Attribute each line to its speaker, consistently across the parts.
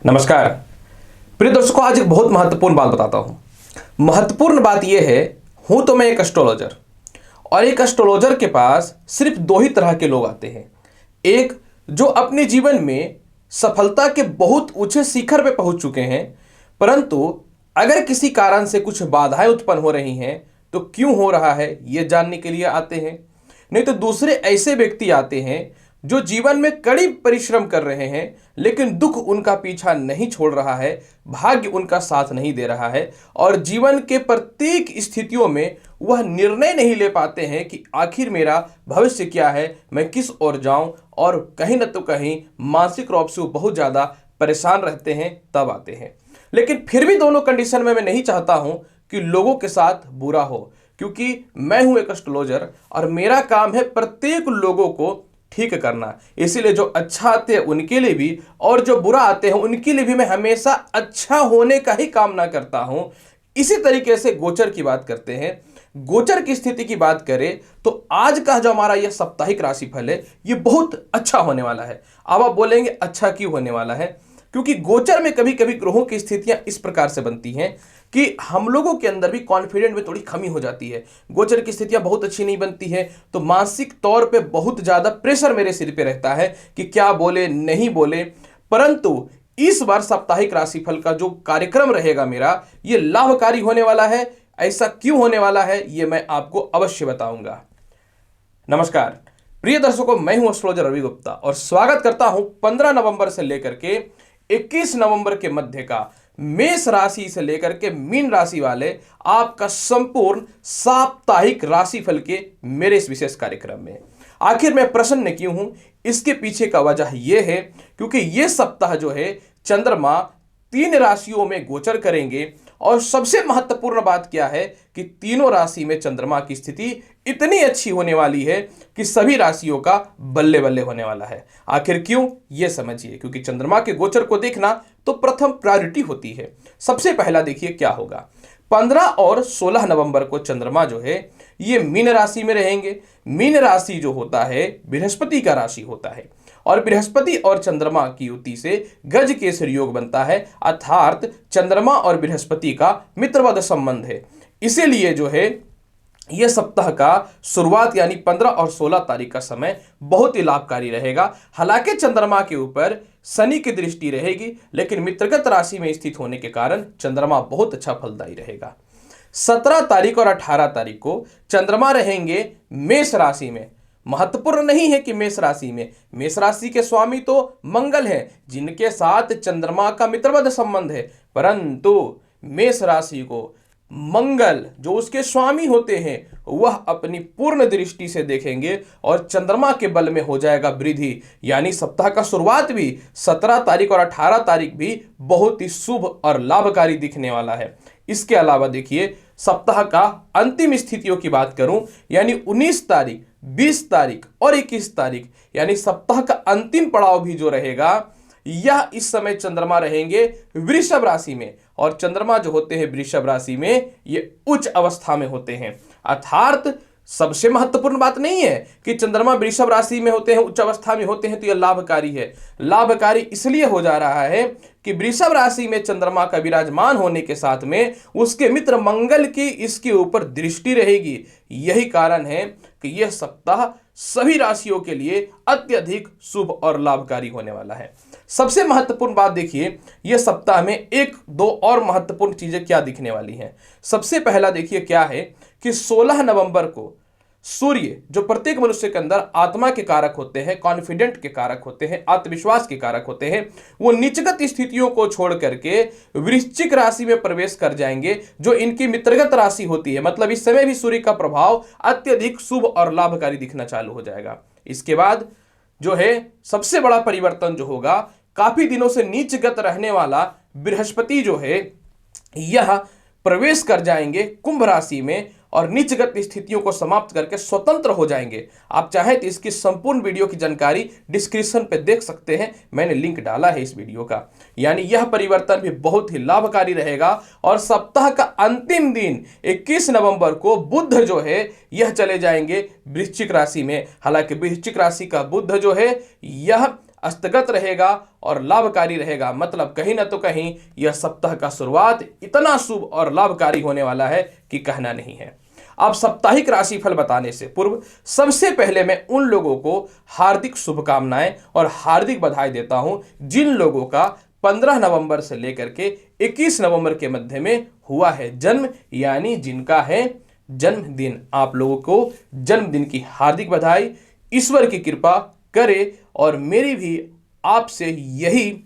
Speaker 1: नमस्कार प्रिय दर्शकों, आज एक बहुत महत्वपूर्ण बात बताता हूं। महत्वपूर्ण बात यह है, हूं तो मैं एक एस्ट्रोलॉजर और एक एस्ट्रोलॉजर के पास सिर्फ दो ही तरह के लोग आते हैं। एक जो अपने जीवन में सफलता के बहुत ऊंचे शिखर पे पहुंच चुके हैं, परंतु अगर किसी कारण से कुछ बाधाएं उत्पन्न हो रही हैं तो क्यों हो रहा है यह जानने के लिए आते हैं। नहीं तो दूसरे ऐसे व्यक्ति आते हैं जो जीवन में कड़ी परिश्रम कर रहे हैं, लेकिन दुख उनका पीछा नहीं छोड़ रहा है, भाग्य उनका साथ नहीं दे रहा है और जीवन के प्रत्येक स्थितियों में वह निर्णय नहीं ले पाते हैं कि आखिर मेरा भविष्य क्या है, मैं किस ओर जाऊं, और कहीं न तो कहीं मानसिक रूप से वो बहुत ज़्यादा परेशान रहते हैं, तब आते हैं। लेकिन फिर भी दोनों कंडीशन में मैं नहीं चाहता हूं कि लोगों के साथ बुरा हो, क्योंकि मैं हूं एक एस्ट्रोलॉजर और मेरा काम है प्रत्येक लोगों को ठीक करना। इसीलिए जो अच्छा आते हैं उनके लिए भी और जो बुरा आते हैं उनके लिए भी मैं हमेशा अच्छा होने का ही कामना करता हूं। इसी तरीके से गोचर की बात करते हैं। गोचर की स्थिति की बात करें तो आज का जो हमारा यह साप्ताहिक राशिफल है ये बहुत अच्छा होने वाला है। अब आप बोलेंगे अच्छा क्यों होने वाला है? क्योंकि गोचर में कभी कभी ग्रहों की स्थितियां इस प्रकार से बनती हैं कि हम लोगों के अंदर भी कॉन्फिडेंट में थोड़ी कमी हो जाती है। गोचर की स्थितियां बहुत अच्छी नहीं बनती है तो मानसिक तौर पे बहुत ज़्यादा प्रेशर मेरे सिर पे रहता है कि क्या बोले नहीं बोले। परंतु इस बार साप्ताहिक राशिफल का जो कार्यक्रम रहेगा मेरा, ये लाभकारी होने वाला है। ऐसा क्यों होने वाला है ये मैं आपको अवश्य बताऊंगा। नमस्कार प्रिय दर्शकों, मैं हूं एस्ट्रोलॉजर रवि गुप्ता और स्वागत करता हूं 15 नवंबर से लेकर के 21 नवंबर के मध्य का मेष राशि से लेकर के मीन राशि वाले आपका संपूर्ण साप्ताहिक राशिफल के मेरे इस विशेष कार्यक्रम में। आखिर मैं प्रसन्न क्यों हूं? इसके पीछे का वजह यह है क्योंकि यह सप्ताह जो है चंद्रमा 3 राशियों में गोचर करेंगे और सबसे महत्वपूर्ण बात क्या है कि तीनों राशि में चंद्रमा की स्थिति इतनी अच्छी होने वाली है कि सभी राशियों का बल्ले बल्ले होने वाला है। आखिर क्यों, यह समझिए। क्योंकि चंद्रमा के गोचर को देखना तो प्रथम प्रायोरिटी होती है। सबसे पहला देखिए क्या होगा। 15 और 16 नवंबर को चंद्रमा जो है ये मीन राशि में रहेंगे। मीन राशि जो होता है बृहस्पति का राशि होता है और बृहस्पति और चंद्रमा की युति से गज केसरी योग बनता है, अर्थात चंद्रमा और बृहस्पति का मित्रवत संबंध है। इसीलिए जो है यह सप्ताह का शुरुआत यानी 15 और 16 तारीख का समय बहुत ही लाभकारी रहेगा। हालांकि चंद्रमा के ऊपर शनि की दृष्टि रहेगी, लेकिन मित्रगत राशि में स्थित होने के कारण चंद्रमा बहुत अच्छा फलदायी रहेगा। 17 तारीख और 18 तारीख को चंद्रमा रहेंगे मेष राशि में। महत्वपूर्ण नहीं है कि मेष राशि में, मेष राशि के स्वामी तो मंगल है जिनके साथ चंद्रमा का मित्रवत संबंध है, परंतु मेष राशि को मंगल जो उसके स्वामी होते हैं वह अपनी पूर्ण दृष्टि से देखेंगे और चंद्रमा के बल में हो जाएगा वृद्धि। यानी सप्ताह का शुरुआत भी 17 तारीख और 18 तारीख भी बहुत ही शुभ और लाभकारी दिखने वाला है। इसके अलावा देखिए सप्ताह का अंतिम स्थितियों की बात करूं यानी 19 तारीख, 20 तारीख और 21 तारीख यानी सप्ताह का अंतिम पड़ाव भी जो रहेगा यह इस समय चंद्रमा रहेंगे वृषभ राशि में। और चंद्रमा जो होते हैं वृषभ राशि में ये उच्च अवस्था में होते हैं। अर्थात सबसे महत्वपूर्ण बात नहीं है कि चंद्रमा वृषभ राशि में होते हैं, उच्च अवस्था में होते हैं तो यह लाभकारी है। लाभकारी इसलिए हो जा रहा है कि वृषभ राशि में चंद्रमा का विराजमान होने के साथ में उसके मित्र मंगल की इसके ऊपर दृष्टि रहेगी। यही कारण है कि यह सप्ताह सभी राशियों के लिए अत्यधिक शुभ और लाभकारी होने वाला है। सबसे महत्वपूर्ण बात देखिए, यह सप्ताह में एक दो और महत्वपूर्ण चीजें क्या दिखने वाली हैं। सबसे पहला देखिए क्या है कि 16 नवंबर को सूर्य जो प्रत्येक मनुष्य के अंदर आत्मा के कारक होते हैं, कॉन्फिडेंट के कारक होते हैं, आत्मविश्वास के कारक होते हैं, वो नीचगत स्थितियों को छोड़ करके वृश्चिक राशि में प्रवेश कर जाएंगे जो इनकी मित्रगत राशि होती है। मतलब इस समय भी सूर्य का प्रभाव अत्यधिक शुभ और लाभकारी दिखना चालू हो जाएगा। इसके बाद जो है सबसे बड़ा परिवर्तन जो होगा, काफी दिनों से नीचगत रहने वाला बृहस्पति जो है यह प्रवेश कर जाएंगे कुंभ राशि में और नीचगत स्थितियों को समाप्त करके स्वतंत्र हो जाएंगे। आप चाहें तो इसकी संपूर्ण वीडियो की जानकारी डिस्क्रिप्शन पे देख सकते हैं, मैंने लिंक डाला है इस वीडियो का। यानी यह परिवर्तन भी बहुत ही लाभकारी रहेगा। और सप्ताह का अंतिम दिन 21 नवंबर को बुध जो है यह चले जाएंगे वृश्चिक राशि में। हालांकि वृश्चिक राशि का बुध जो है यह स्थगित रहेगा और लाभकारी रहेगा। मतलब कहीं ना तो कहीं यह सप्ताह का शुरुआत इतना शुभ और लाभकारी होने वाला है कि कहना नहीं है। अब साप्ताहिक राशिफल बताने से पूर्व सबसे पहले मैं उन लोगों को हार्दिक शुभकामनाएं और हार्दिक बधाई देता हूं जिन लोगों का 15 नवंबर से लेकर के 21 नवंबर के मध्य में हुआ है जन्म, यानी जिनका है जन्मदिन। आप लोगों को जन्मदिन की हार्दिक बधाई। ईश्वर की कृपा करे और मेरी भी आपसे यही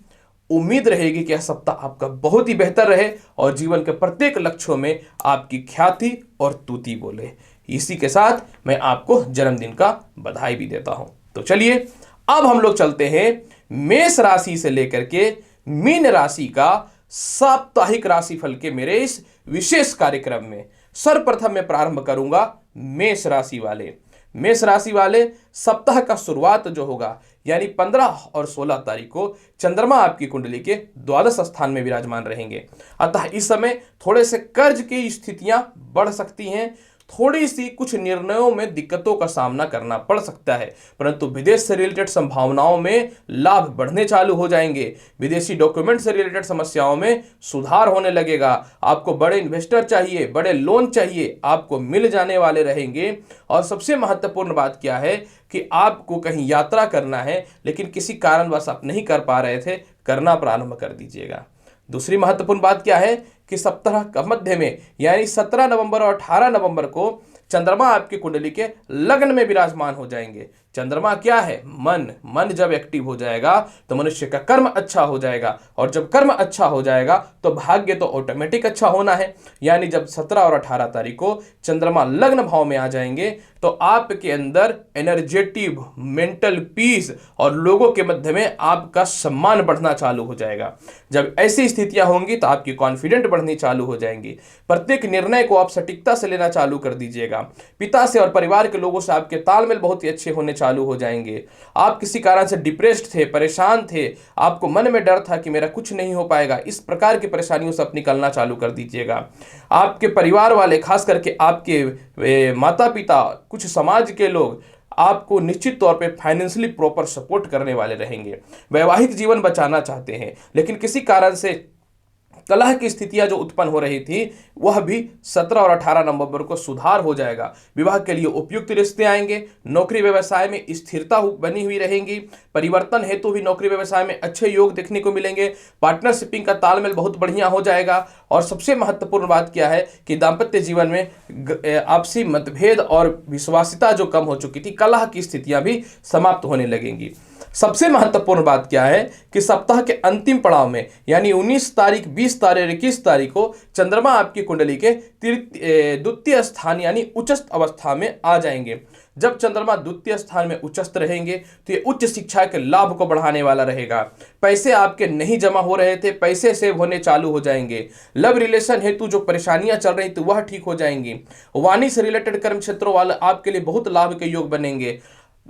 Speaker 1: उम्मीद रहेगी कि यह सप्ताह आपका बहुत ही बेहतर रहे और जीवन के प्रत्येक लक्ष्यों में आपकी ख्याति और तूती बोले। इसी के साथ मैं आपको जन्मदिन का बधाई भी देता हूं। तो चलिए अब हम लोग चलते हैं मेष राशि से लेकर के मीन राशि का साप्ताहिक राशिफल के मेरे इस विशेष कार्यक्रम में। सर्वप्रथम मैं प्रारंभ करूंगा मेष राशि वाले। मेष राशि वाले सप्ताह का शुरुआत जो होगा यानी 15 और 16 तारीख को चंद्रमा आपकी कुंडली के द्वादश स्थान में विराजमान रहेंगे। अतः इस समय थोड़े से कर्ज की स्थितियां बढ़ सकती हैं, थोड़ी सी कुछ निर्णयों में दिक्कतों का सामना करना पड़ सकता है, परंतु विदेश से रिलेटेड संभावनाओं में लाभ बढ़ने चालू हो जाएंगे। विदेशी डॉक्यूमेंट से रिलेटेड समस्याओं में सुधार होने लगेगा। आपको बड़े इन्वेस्टर चाहिए, बड़े लोन चाहिए, आपको मिल जाने वाले रहेंगे। और सबसे महत्वपूर्ण बात क्या है कि आपको कहीं यात्रा करना है लेकिन किसी कारणवश आप नहीं कर पा रहे थे, करना प्रारंभ कर दीजिएगा। दूसरी महत्वपूर्ण बात क्या है कि सप्ताह का मध्य में यानी 17 नवंबर और 18 नवंबर को चंद्रमा आपकी कुंडली के लग्न में विराजमान हो जाएंगे। चंद्रमा क्या है? मन जब एक्टिव हो जाएगा तो मनुष्य का कर्म अच्छा हो जाएगा, और जब कर्म अच्छा हो जाएगा तो भाग्य तो ऑटोमेटिक अच्छा होना है। यानी जब 17 और 18 तारीख को चंद्रमा लग्न भाव में आ जाएंगे तो आपके अंदर एनर्जेटिव मेंटल पीस और लोगों के मध्य में आपका सम्मान बढ़ना चालू हो जाएगा। जब ऐसी स्थितियां होंगी तो आपकी कॉन्फिडेंट बढ़नी चालू हो जाएंगी। प्रत्येक निर्णय को आप सटीकता से लेना चालू कर दीजिएगा। पिता से और परिवार के लोगों से आपके तालमेल बहुत ही अच्छे होने चालू हो जाएंगे। आप किसी कारण से डिप्रेस्ड थे, परेशान थे, आपको मन में डर था कि मेरा कुछ नहीं हो पाएगा, इस प्रकार की परेशानियों से आप निकलना चालू कर दीजिएगा। आपके परिवार वाले, खास करके आपके माता पिता, कुछ समाज के लोग आपको निश्चित तौर पे फाइनेंशियली प्रॉपर सपोर्ट करने वाले रहेंगे। वैवाहिक जीवन बचाना चाहते हैं लेकिन किसी कारण से कलह की स्थितियां जो उत्पन्न हो रही थी वह भी 17 और 18 नवंबर को सुधार हो जाएगा। विवाह के लिए उपयुक्त रिश्ते आएंगे। नौकरी व्यवसाय में स्थिरता बनी हुई रहेंगी। परिवर्तन हेतु भी नौकरी व्यवसाय में अच्छे योग देखने को मिलेंगे। पार्टनरशिपिंग का तालमेल बहुत बढ़िया हो जाएगा। और सबसे महत्वपूर्ण बात क्या है कि दाम्पत्य जीवन में आपसी मतभेद और विश्वासिता जो कम हो चुकी थी, कलह की स्थितियां भी समाप्त होने लगेंगी। सबसे महत्वपूर्ण बात क्या है कि सप्ताह के अंतिम पड़ाव में यानी 19 तारीख, 20 तारीख, 21 तारीख को चंद्रमा आपकी कुंडली के द्वितीय स्थान यानी उच्चस्थ अवस्था में आ जाएंगे। जब चंद्रमा द्वितीय स्थान में उच्चस्थ रहेंगे तो ये उच्च शिक्षा के लाभ को बढ़ाने वाला रहेगा। पैसे आपके नहीं जमा हो रहे थे, पैसे सेव होने चालू हो जाएंगे। लव रिलेशन हेतु जो परेशानियां चल रही थी वह ठीक हो जाएंगी। वाणी से रिलेटेड कर्म क्षेत्रों वाले आपके लिए बहुत लाभ के योग बनेंगे।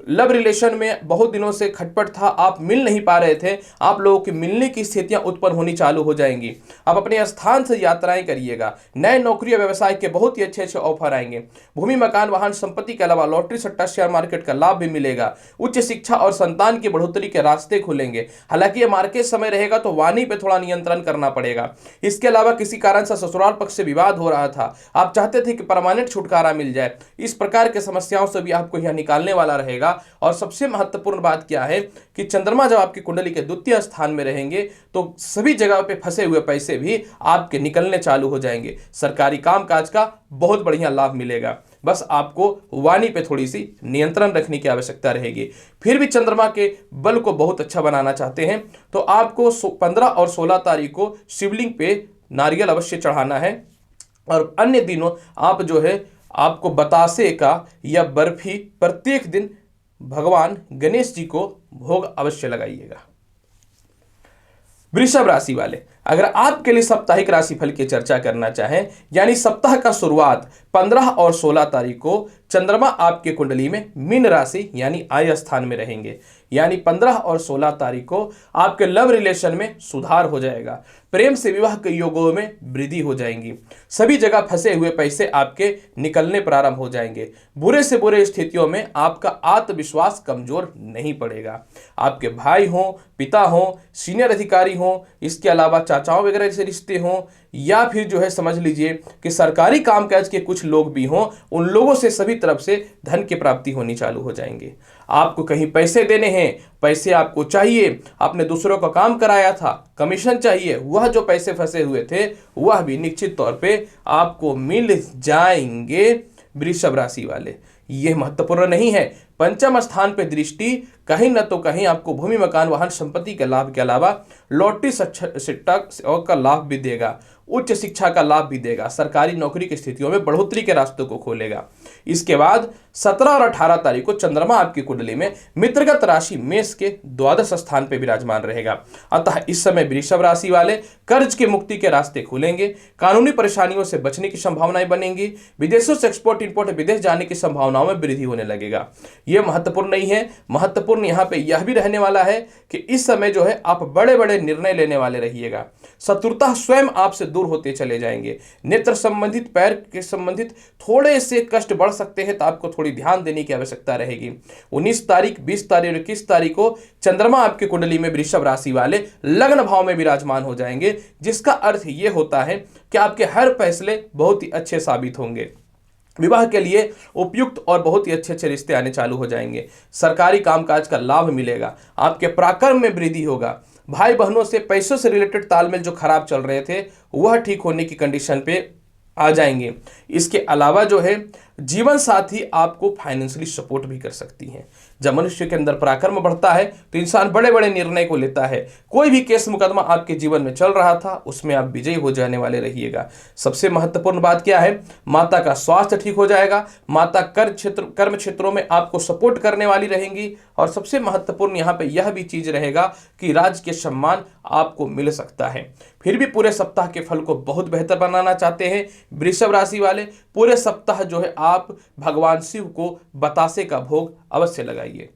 Speaker 1: लव रिलेशन में बहुत दिनों से खटपट था, आप मिल नहीं पा रहे थे, आप लोगों की मिलने की स्थितियां उत्पन्न होनी चालू हो जाएंगी। आप अपने स्थान से यात्राएं करिएगा। नए नौकरी और व्यवसाय के बहुत ही अच्छे अच्छे ऑफर आएंगे। भूमि, मकान, वाहन, संपत्ति के अलावा लॉटरी, सट्टा, शेयर मार्केट का लाभ भी मिलेगा। उच्च शिक्षा और संतान की बढ़ोतरी के रास्ते खुलेंगे। हालांकि यह मार्केट समय रहेगा तो वाणी पे थोड़ा नियंत्रण करना पड़ेगा। इसके अलावा किसी कारण से ससुराल पक्ष से विवाद हो रहा था, आप चाहते थे कि परमानेंट छुटकारा मिल जाए, इस प्रकार के समस्याओं से भी आपको यह निकालने वाला रहेगा। और सबसे महत्वपूर्ण बात क्या है कि चंद्रमा जब आपकी कुंडली के द्वितीय स्थान में रहेंगे तो सभी जगह पे फंसे हुए पैसे भी आपके निकलने चालू हो जाएंगे। सरकारी कामकाज का बहुत बढ़िया लाभ मिलेगा। बस आपको वाणी पे थोड़ी सी नियंत्रण रखने की आवश्यकता रहेगी। फिर भी चंद्रमा के बल को बहुत अच्छा बनाना चाहते हैं तो आपको 15 और 16 तारीख को शिवलिंग पे नारियल अवश्य चढ़ाना है। और अन्य दिनों आप जो है आपको बतासे का या बर्फी प्रत्येक दिन भगवान गणेश जी को भोग अवश्य लगाइएगा। वृषभ राशि वाले, अगर आपके लिए साप्ताहिक राशिफल की चर्चा करना चाहें यानी सप्ताह का शुरुआत 15 और 16 तारीख को चंद्रमा आपके कुंडली में मीन राशि यानी आय स्थान में रहेंगे। यानी 15 और 16 तारीख को आपके लव रिलेशन में सुधार हो जाएगा। प्रेम से विवाह के योगों में वृद्धि हो जाएंगी। सभी जगह फंसे हुए पैसे आपके निकलने प्रारंभ हो जाएंगे। बुरे से बुरे स्थितियों में आपका आत्मविश्वास कमजोर नहीं पड़ेगा। आपके भाई हों, पिता हों, सीनियर अधिकारी हों, इसके अलावा चाचाओं वगैरह से रिश्ते हों, या फिर जो है समझ लीजिए कि सरकारी कामकाज के कुछ लोग भी हों, उन लोगों से सभी तरफ से धन की प्राप्ति होनी चालू हो जाएंगे। आपको कहीं पैसे देने हैं, पैसे आपको चाहिए, आपने दूसरों का काम कराया था, कमीशन चाहिए, वह जो पैसे फंसे हुए थे वह भी निश्चित तौर पे आपको मिल जाएंगे। वृषभ राशि वाले, यह महत्वपूर्ण नहीं है। पंचम स्थान पे दृष्टि कहीं न तो कहीं आपको भूमि मकान वाहन संपत्ति के लाभ के अलावा लॉटरी सट्टा का लाभ भी देगा, उच्च शिक्षा का लाभ भी देगा, सरकारी नौकरी की स्थितियों में बढ़ोतरी के रास्तों को खोलेगा। इसके बाद 17 और 18 तारीख को चंद्रमा आपकी कुंडली में मित्रगत राशि मेष के द्वादश स्थान पर विराजमान रहेगा। अतः इस समय वृषभ राशि वाले कर्ज के मुक्ति के रास्ते खुलेंगे, कानूनी परेशानियों से बचने की संभावनाएं बनेंगी, विदेशों से एक्सपोर्ट इंपोर्ट विदेश जाने की संभावनाओं में वृद्धि होने लगेगा। यह महत्वपूर्ण नहीं है। महत्वपूर्ण यहां पे यह भी रहने वाला है कि इस समय जो है आप बड़े बड़े निर्णय लेने वाले रहिएगा। शत्रुता स्वयं आपसे दूर होते चले जाएंगे। नेत्र संबंधित, पैर के संबंधित थोड़े से कष्ट बढ़ सकते हैं, तो आपको थोड़ी ध्यान देने की आवश्यकता रहेगी। 19 तारीख, 20 तारीख और 21 तारीख को चंद्रमा आपके कुंडली में वृषभ राशि वाले लग्न भाव में विराजमान हो जाएंगे, जिसका अर्थ यह होता है कि आपके हर फैसले बहुत ही अच्छे साबित होंगे। विवाह के लिए उपयुक्त और बहुत ही अच्छे अच्छे रिश्ते आने चालू हो जाएंगे। सरकारी कामकाज का लाभ मिलेगा। आपके पराक्रम में वृद्धि होगा। भाई बहनों से पैसों से रिलेटेड तालमेल जो खराब चल रहे थे वह ठीक होने की कंडीशन पे आ जाएंगे। इसके अलावा जो है जीवन साथी आपको फाइनेंशियली सपोर्ट भी कर सकती हैं। जब मनुष्य के अंदर पराक्रम बढ़ता है तो इंसान बड़े बड़े निर्णय को लेता है। कोई भी केस मुकदमा आपके जीवन में चल रहा था उसमें आप विजयी हो जाने वाले रहिएगा। सबसे महत्वपूर्ण बात क्या है, माता का स्वास्थ्य ठीक हो जाएगा। माता कर्म क्षेत्रों में आपको सपोर्ट करने वाली रहेंगी। और सबसे महत्वपूर्ण यहाँ पे यह भी चीज रहेगा कि राज के सम्मान आपको मिल सकता है। फिर भी पूरे सप्ताह के फल को बहुत बेहतर बनाना चाहते हैं वृषभ राशि वाले, पूरे सप्ताह जो है आप भगवान शिव को बतासे का भोग अवश्य लगाइए।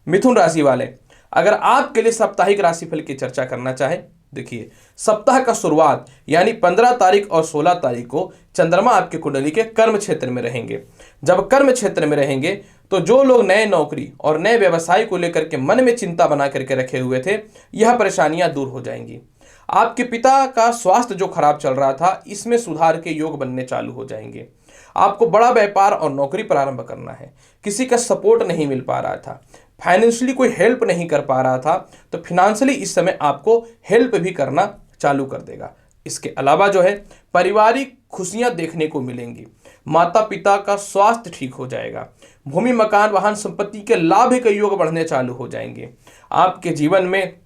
Speaker 1: मिथुन राशि वाले, अगर आपके लिए साप्ताहिक राशिफल की चर्चा करना चाहे, देखिए सप्ताह का शुरुआत यानी 15 तारीख और 16 तारीख को चंद्रमा आपके कुंडली के कर्म क्षेत्र में रहेंगे। जब कर्म क्षेत्र में रहेंगे तो जो लोग नए नौकरी और नए व्यवसाय को लेकर के मन में चिंता बना करके रखे हुए थे, यह परेशानियां दूर हो जाएंगी। आपके पिता का स्वास्थ्य जो खराब चल रहा था, इसमें सुधार के योग बनने चालू हो जाएंगे। आपको बड़ा व्यापार और नौकरी प्रारंभ करना है। किसी का सपोर्ट नहीं मिल पा रहा था, फाइनेंशियली कोई हेल्प नहीं कर पा रहा था, तो फिनेंशियली इस समय आपको हेल्प भी करना चालू कर देगा। इसके अलावा जो है पारिवारिक खुशियां देखने को मिलेंगी। माता पिता का स्वास्थ्य ठीक हो जाएगा। भूमि मकान वाहन संपत्ति के लाभ के योग बढ़ने चालू हो जाएंगे। आपके जीवन में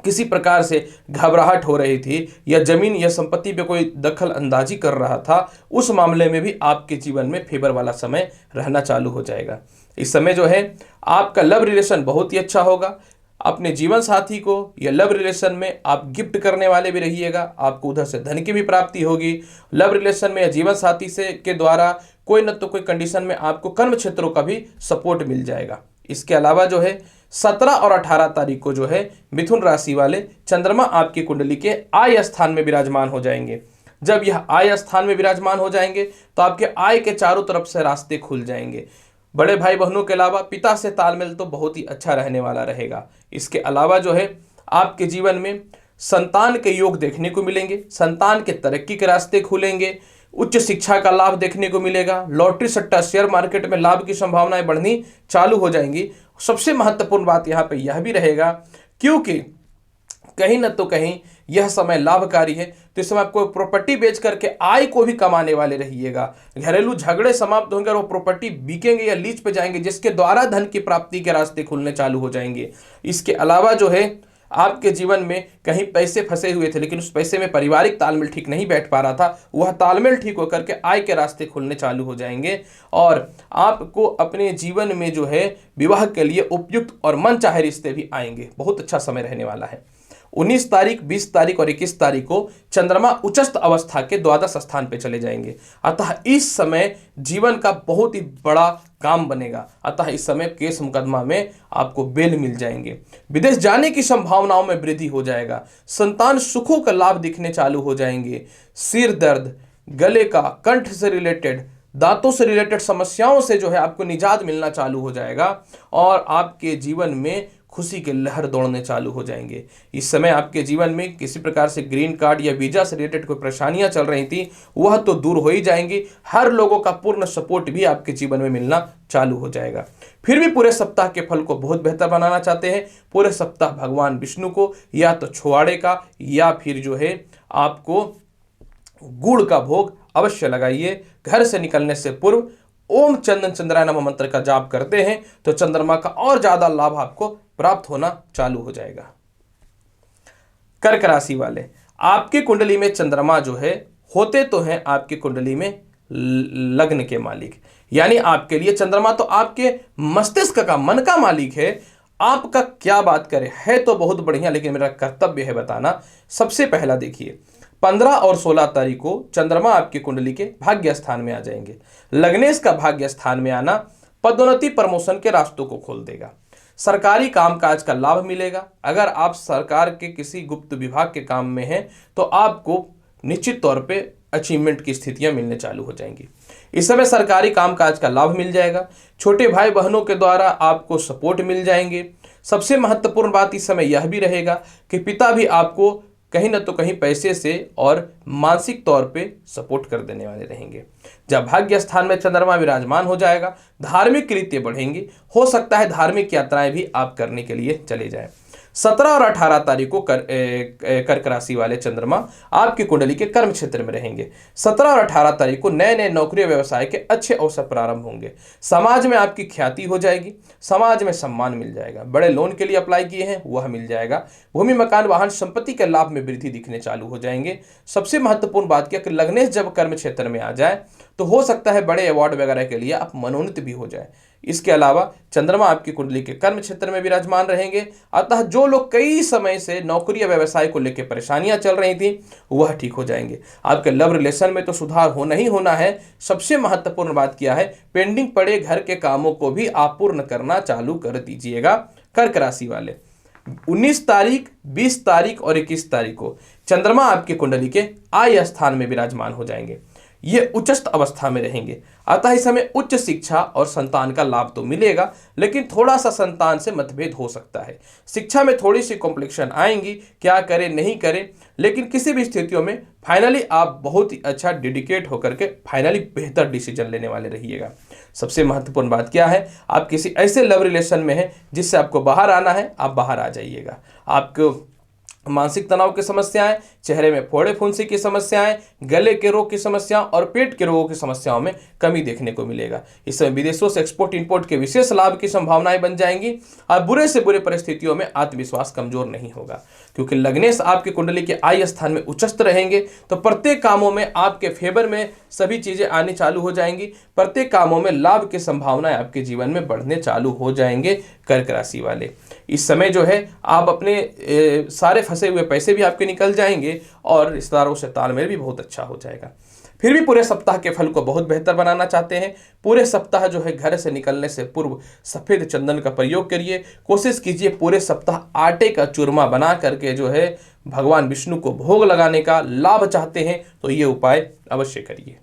Speaker 1: किसी प्रकार से घबराहट हो रही थी या जमीन या संपत्ति पे कोई दखल अंदाजी कर रहा था, उस मामले में भी आपके जीवन में फेवर वाला समय रहना चालू हो जाएगा। इस समय जो है आपका लव रिलेशन बहुत ही अच्छा होगा। अपने जीवन साथी को या लव रिलेशन में आप गिफ्ट करने वाले भी रहिएगा। आपको उधर से धन की भी प्राप्ति होगी। लव रिलेशन में या जीवन साथी से के द्वारा कोई न तो कोई कंडीशन में आपको कर्म क्षेत्रों का भी सपोर्ट मिल जाएगा। इसके अलावा जो है 17 और 18 तारीख को जो है मिथुन राशि वाले चंद्रमा आपकी कुंडली के आय स्थान में विराजमान हो जाएंगे। जब यह आय स्थान में विराजमान हो जाएंगे तो आपके आय के चारों तरफ से रास्ते खुल जाएंगे। बड़े भाई बहनों के अलावा पिता से तालमेल तो बहुत ही अच्छा रहने वाला रहेगा। इसके अलावा जो है आपके जीवन में संतान के योग देखने को मिलेंगे। संतान के तरक्की के रास्ते खुलेंगे। उच्च शिक्षा का लाभ देखने को मिलेगा। लॉटरी सट्टा शेयर मार्केट में लाभ की संभावनाएं बढ़नी चालू हो जाएंगी। सबसे महत्वपूर्ण बात यहाँ पे यह भी रहेगा, क्योंकि कहीं न तो कहीं यह समय लाभकारी है, तो इस समय आपको प्रॉपर्टी बेच करके आय को भी कमाने वाले रहिएगा। घरेलू झगड़े समाप्त होंगे और वो प्रॉपर्टी बिकेंगे या लीज पे जाएंगे, जिसके द्वारा धन की प्राप्ति के रास्ते खुलने चालू हो जाएंगे। इसके अलावा जो है आपके जीवन में कहीं पैसे फंसे हुए थे, लेकिन उस पैसे में पारिवारिक तालमेल ठीक नहीं बैठ पा रहा था, वह तालमेल ठीक होकर के आय के रास्ते खुलने चालू हो जाएंगे। और आपको अपने जीवन में जो है विवाह के लिए उपयुक्त और मनचाहे रिश्ते भी आएंगे। बहुत अच्छा समय रहने वाला है। 19 तारीख, 20 तारीख और 21 तारीख को चंद्रमा उच्चस्थ अवस्था के द्वादश स्थान पे चले जाएंगे। अतः इस समय जीवन का बहुत ही बड़ा काम बनेगा। अतः इस समय केस मुकदमा में आपको बेल मिल जाएंगे। विदेश जाने की संभावनाओं में वृद्धि हो जाएगा। संतान सुखों का लाभ दिखने चालू हो जाएंगे। सिर दर्द, गले का, कंठ से रिलेटेड, दांतों से रिलेटेड समस्याओं से जो है आपको निजात मिलना चालू हो जाएगा और आपके जीवन में खुशी के लहर दौड़ने चालू हो जाएंगे। इस समय आपके जीवन में किसी प्रकार से ग्रीन कार्ड या वीजा से रिलेटेड कोई परेशानियां चल रही थी, वह तो दूर हो ही जाएंगी। हर लोगों का पूर्ण सपोर्ट भी आपके जीवन में मिलना चालू हो जाएगा। फिर भी पूरे सप्ताह के फल को बहुत बेहतर बनाना चाहते हैं, पूरे सप्ताह भगवान विष्णु को या तो छुआड़े का या फिर जो है आपको गुड़ का भोग अवश्य लगाइए। घर से निकलने से पूर्व ओम चंदन चंद्राय नमः मंत्र का जाप करते हैं तो चंद्रमा का और ज्यादा लाभ आपको प्राप्त होना चालू हो जाएगा। कर्क राशि वाले, आपकी कुंडली में चंद्रमा जो है होते तो हैं आपकी कुंडली में लग्न के मालिक, यानी आपके लिए चंद्रमा तो आपके मस्तिष्क का, मन का मालिक है। आपका क्या बात करे, है तो बहुत बढ़िया, लेकिन मेरा कर्तव्य है बताना। सबसे पहला देखिए, 15 और 16 तारीख को चंद्रमा आपकी कुंडली के भाग्य स्थान में आ जाएंगे। लग्नेश का भाग्य स्थान में आना पदोन्नति, प्रमोशन के रास्तों को खोल देगा। सरकारी कामकाज का लाभ मिलेगा। अगर आप सरकार के किसी गुप्त विभाग के काम में हैं तो आपको निश्चित तौर पे अचीवमेंट की स्थितियां मिलने चालू हो जाएंगी। इस समय सरकारी कामकाज का लाभ मिल जाएगा। छोटे भाई बहनों के द्वारा आपको सपोर्ट मिल जाएंगे। सबसे महत्वपूर्ण बात इस समय यह भी रहेगा कि पिता भी आपको कहीं न तो कहीं पैसे से और मानसिक तौर पे सपोर्ट कर देने वाले रहेंगे। जब भाग्य स्थान में चंद्रमा विराजमान हो जाएगा, धार्मिक कृत्य बढ़ेंगी। हो सकता है धार्मिक यात्राएं भी आप करने के लिए चले जाएं। 17 और 18 तारीख को कर्क राशि वाले चंद्रमा आपकी कुंडली के कर्म क्षेत्र में रहेंगे। 17 और 18 तारीख को नए नए नौकरी व्यवसाय के अच्छे अवसर प्रारंभ होंगे। समाज में आपकी ख्याति हो जाएगी, समाज में सम्मान मिल जाएगा। बड़े लोन के लिए अप्लाई किए हैं वह मिल जाएगा। भूमि, मकान, वाहन, संपत्ति के लाभ में वृद्धि दिखने चालू हो जाएंगे। सबसे महत्वपूर्ण बात क्या कि लग्नेश जब कर्म क्षेत्र में आ जाए तो हो सकता है बड़े अवार्ड वगैरह के लिए आप मनोनीत भी हो जाए। इसके अलावा चंद्रमा आपकी कुंडली के कर्म क्षेत्र में विराजमान रहेंगे। अतः जो लोग कई समय से नौकरी या व्यवसाय को लेकर परेशानियां चल रही थी वह ठीक हो जाएंगे। आपके लव रिलेशन में तो सुधार होना ही होना है। सबसे महत्वपूर्ण बात क्या है, पेंडिंग पड़े घर के कामों को भी आप पूर्ण करना चालू कर दीजिएगा। कर्क राशि वाले, 19 तारीख, 20 तारीख और 21 तारीख को चंद्रमा आपकी कुंडली के आय स्थान में विराजमान हो जाएंगे। ये उच्चस्थ अवस्था में रहेंगे। अतः इस समय उच्च शिक्षा और संतान का लाभ तो मिलेगा, लेकिन थोड़ा सा संतान से मतभेद हो सकता है। शिक्षा में थोड़ी सी कॉम्प्लिकेशन आएंगी, क्या करें नहीं करें, लेकिन किसी भी स्थितियों में फाइनली आप बहुत ही अच्छा डेडिकेट होकर के फाइनली बेहतर डिसीजन लेने वाले रहिएगा। सबसे महत्वपूर्ण बात क्या है, आप किसी ऐसे लव रिलेशन में हैं जिससे आपको बाहर आना है, आप बाहर आ जाइएगा। आपको मानसिक तनाव की समस्याएं, चेहरे में फोड़े फुंसी की समस्याएं, गले के रोग की समस्याओं और पेट के रोगों की समस्याओं में कमी देखने को मिलेगा। इस समय विदेशों से एक्सपोर्ट इंपोर्ट के विशेष लाभ की संभावनाएं बन जाएंगी और बुरे से बुरे परिस्थितियों में आत्मविश्वास कमजोर नहीं होगा, क्योंकि लग्नेश आपके कुंडली के आय स्थान में उच्चस्थ रहेंगे। तो प्रत्येक कामों में आपके फेवर में सभी चीजें आनी चालू हो जाएंगी। प्रत्येक कामों में लाभ की संभावनाएं आपके जीवन में बढ़ने चालू हो जाएंगे। कर्क राशि वाले, इस समय जो है आप अपने सारे फंसे हुए पैसे भी आपके निकल जाएंगे और रिश्तेदारों से तालमेल भी बहुत अच्छा हो जाएगा। फिर भी पूरे सप्ताह के फल को बहुत बेहतर बनाना चाहते हैं, पूरे सप्ताह जो है घर से निकलने से पूर्व सफेद चंदन का प्रयोग करिए। कोशिश कीजिए पूरे सप्ताह आटे का चूरमा बना करके जो है भगवान विष्णु को भोग लगाने का लाभ चाहते हैं तो ये उपाय अवश्य करिए।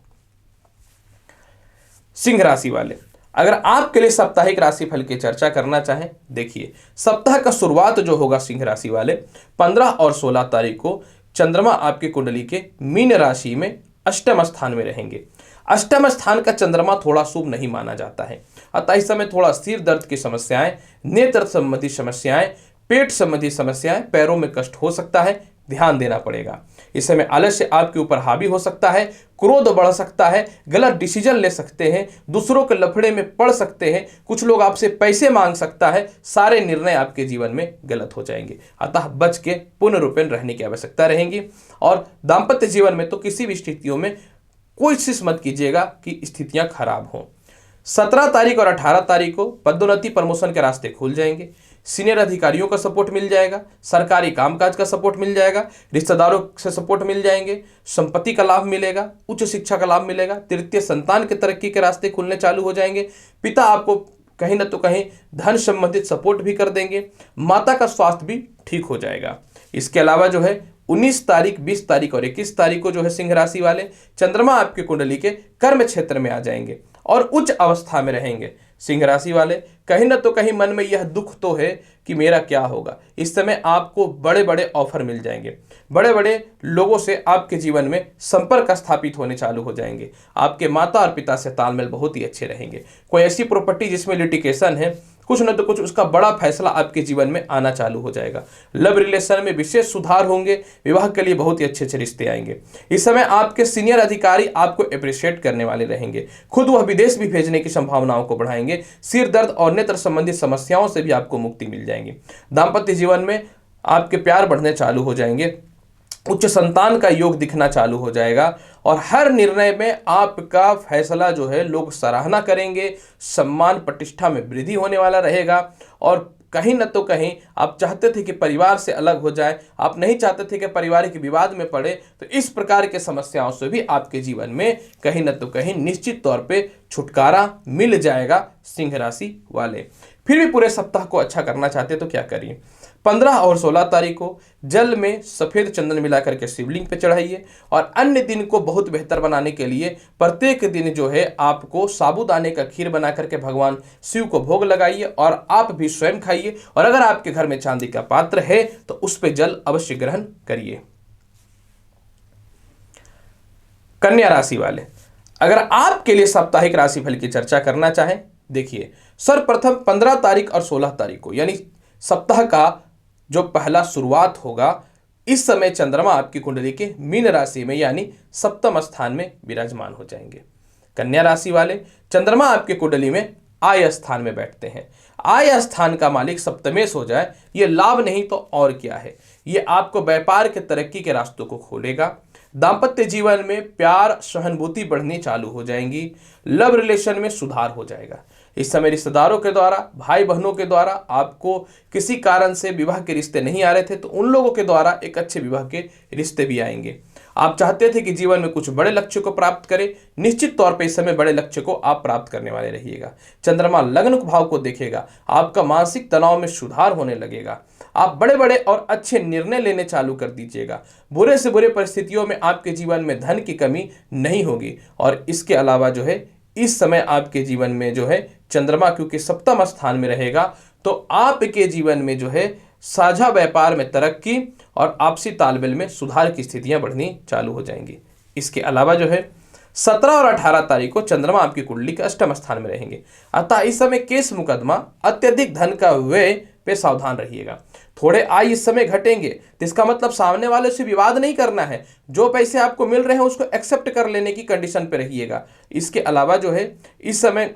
Speaker 1: सिंह राशि वाले, अगर आपके लिए साप्ताहिक राशिफल की चर्चा करना चाहें, देखिए सप्ताह का शुरुआत जो होगा सिंह राशि वाले 15 और 16 तारीख को चंद्रमा आपकी कुंडली के मीन राशि में अष्टम स्थान में रहेंगे। अष्टम स्थान का चंद्रमा थोड़ा शुभ नहीं माना जाता है। अतः इस समय थोड़ा सिर दर्द की समस्याएं, नेत्र संबंधी समस्याएं, पेट संबंधी समस्याएं, पैरों में कष्ट हो सकता है, ध्यान देना पड़ेगा। इस समय आलस्य आपके ऊपर हावी हो सकता है, क्रोध बढ़ सकता है, गलत डिसीजन ले सकते हैं, दूसरों के लफड़े में पड़ सकते हैं, कुछ लोग आपसे पैसे मांग सकता है। सारे निर्णय आपके जीवन में गलत हो जाएंगे। अतः बच के पूर्ण रूपेण रहने की आवश्यकता रहेगी। और दाम्पत्य जीवन में तो किसी भी स्थितियों में कोशिश मत कीजिएगा कि स्थितियां खराब हों। 17 तारीख और 18 तारीख को पदोन्नति प्रमोशन के रास्ते खुल जाएंगे। सीनियर अधिकारियों का सपोर्ट मिल जाएगा, सरकारी कामकाज का सपोर्ट मिल जाएगा, रिश्तेदारों से सपोर्ट मिल जाएंगे, संपत्ति का लाभ मिलेगा, उच्च शिक्षा का लाभ मिलेगा, तृतीय संतान के तरक्की के रास्ते खुलने चालू हो जाएंगे, पिता आपको कहीं ना तो कहीं धन संबंधित सपोर्ट भी कर देंगे, माता का स्वास्थ्य भी ठीक हो जाएगा। इसके अलावा जो है 19 तारीख, 20 तारीख और 21 तारीख को जो है सिंह राशि वाले चंद्रमा आपकी कुंडली के कर्म क्षेत्र में आ जाएंगे और उच्च अवस्था में रहेंगे। सिंह राशि वाले कहीं ना तो कहीं मन में यह दुख तो है कि मेरा क्या होगा। इस समय आपको बड़े बड़े ऑफर मिल जाएंगे, बड़े बड़े लोगों से आपके जीवन में संपर्क स्थापित होने चालू हो जाएंगे। आपके माता और पिता से तालमेल बहुत ही अच्छे रहेंगे। कोई ऐसी प्रॉपर्टी जिसमें लिटिगेशन है, कुछ न तो कुछ उसका बड़ा फैसला आपके जीवन में आना चालू हो जाएगा। लव रिलेशन में विशेष सुधार होंगे, विवाह के लिए बहुत ही अच्छे अच्छे रिश्ते आएंगे। इस समय आपके सीनियर अधिकारी आपको अप्रिशिएट करने वाले रहेंगे, खुद वह विदेश भी भेजने की संभावनाओं को बढ़ाएंगे। सिर दर्द और नेत्र संबंधित समस्याओं से भी आपको मुक्ति मिल जाएगी। दाम्पत्य जीवन में आपके प्यार बढ़ने चालू हो जाएंगे, उच्च संतान का योग दिखना चालू हो जाएगा और हर निर्णय में आपका फैसला जो है लोग सराहना करेंगे, सम्मान प्रतिष्ठा में वृद्धि होने वाला रहेगा। और कहीं न तो कहीं आप चाहते थे कि परिवार से अलग हो जाए, आप नहीं चाहते थे कि पारिवारिक विवाद में पड़े, तो इस प्रकार के समस्याओं से भी आपके जीवन में कहीं न तो कहीं निश्चित तौर पे छुटकारा मिल जाएगा। सिंह राशि वाले फिर भी पूरे सप्ताह को अच्छा करना चाहते तो क्या करिए। 15 और 16 तारीख को जल में सफेद चंदन मिलाकर के शिवलिंग पे चढ़ाइए और अन्य दिन को बहुत बेहतर बनाने के लिए प्रत्येक दिन जो है आपको साबूदाने का खीर बना करके भगवान शिव को भोग लगाइए और आप भी स्वयं खाइए। और अगर आपके घर में चांदी का पात्र है तो उस पे जल अवश्य ग्रहण करिए। कन्या राशि वाले, अगर आपके लिए साप्ताहिक राशिफल की चर्चा करना चाहें, देखिए सर्वप्रथम 15 तारीख और 16 तारीख को यानी सप्ताह का जो पहला शुरुआत होगा, इस समय चंद्रमा आपकी कुंडली के मीन राशि में यानी सप्तम स्थान में विराजमान हो जाएंगे। कन्या राशि वाले, चंद्रमा आपकी कुंडली में आय स्थान में बैठते हैं। आय स्थान का मालिक सप्तमेश हो जाए, ये लाभ नहीं तो और क्या है। ये आपको व्यापार के तरक्की के रास्तों को खोलेगा। दाम्पत्य जीवन में प्यार सहानुभूति बढ़नी चालू हो जाएंगी। लव रिलेशन में सुधार हो जाएगा। इस समय रिश्तेदारों के द्वारा, भाई बहनों के द्वारा आपको किसी कारण से विवाह के रिश्ते नहीं आ रहे थे तो उन लोगों के द्वारा एक अच्छे विवाह के रिश्ते भी आएंगे। आप चाहते थे कि जीवन में कुछ बड़े लक्ष्य को प्राप्त करें, निश्चित तौर पे इस समय बड़े लक्ष्य को आप प्राप्त करने वाले रहिएगा। चंद्रमा लग्न भाव को देखेगा, आपका मानसिक तनाव में सुधार होने लगेगा। आप बड़े बड़े और अच्छे निर्णय लेने चालू कर दीजिएगा। बुरे से बुरे परिस्थितियों में आपके जीवन में धन की कमी नहीं होगी। और इसके अलावा जो है इस समय आपके जीवन में जो है चंद्रमा क्योंकि सप्तम स्थान में रहेगा तो आपके जीवन में जो है साझा व्यापार में तरक्की और आपसी तालमेल में सुधार की स्थितियां बढ़नी चालू हो जाएंगी। इसके अलावा जो है 17 और 18 तारीख को चंद्रमा आपकी कुंडली के अष्टम स्थान में रहेंगे। अतः इस समय केस मुकदमा, अत्यधिक धन का व्यय पे सावधान रहिएगा। थोड़े आय इस समय घटेंगे तो इसका मतलब सामने वाले से विवाद नहीं करना है। जो पैसे आपको मिल रहे हैं उसको एक्सेप्ट कर लेने की कंडीशन पे रहिएगा। इसके अलावा जो है इस समय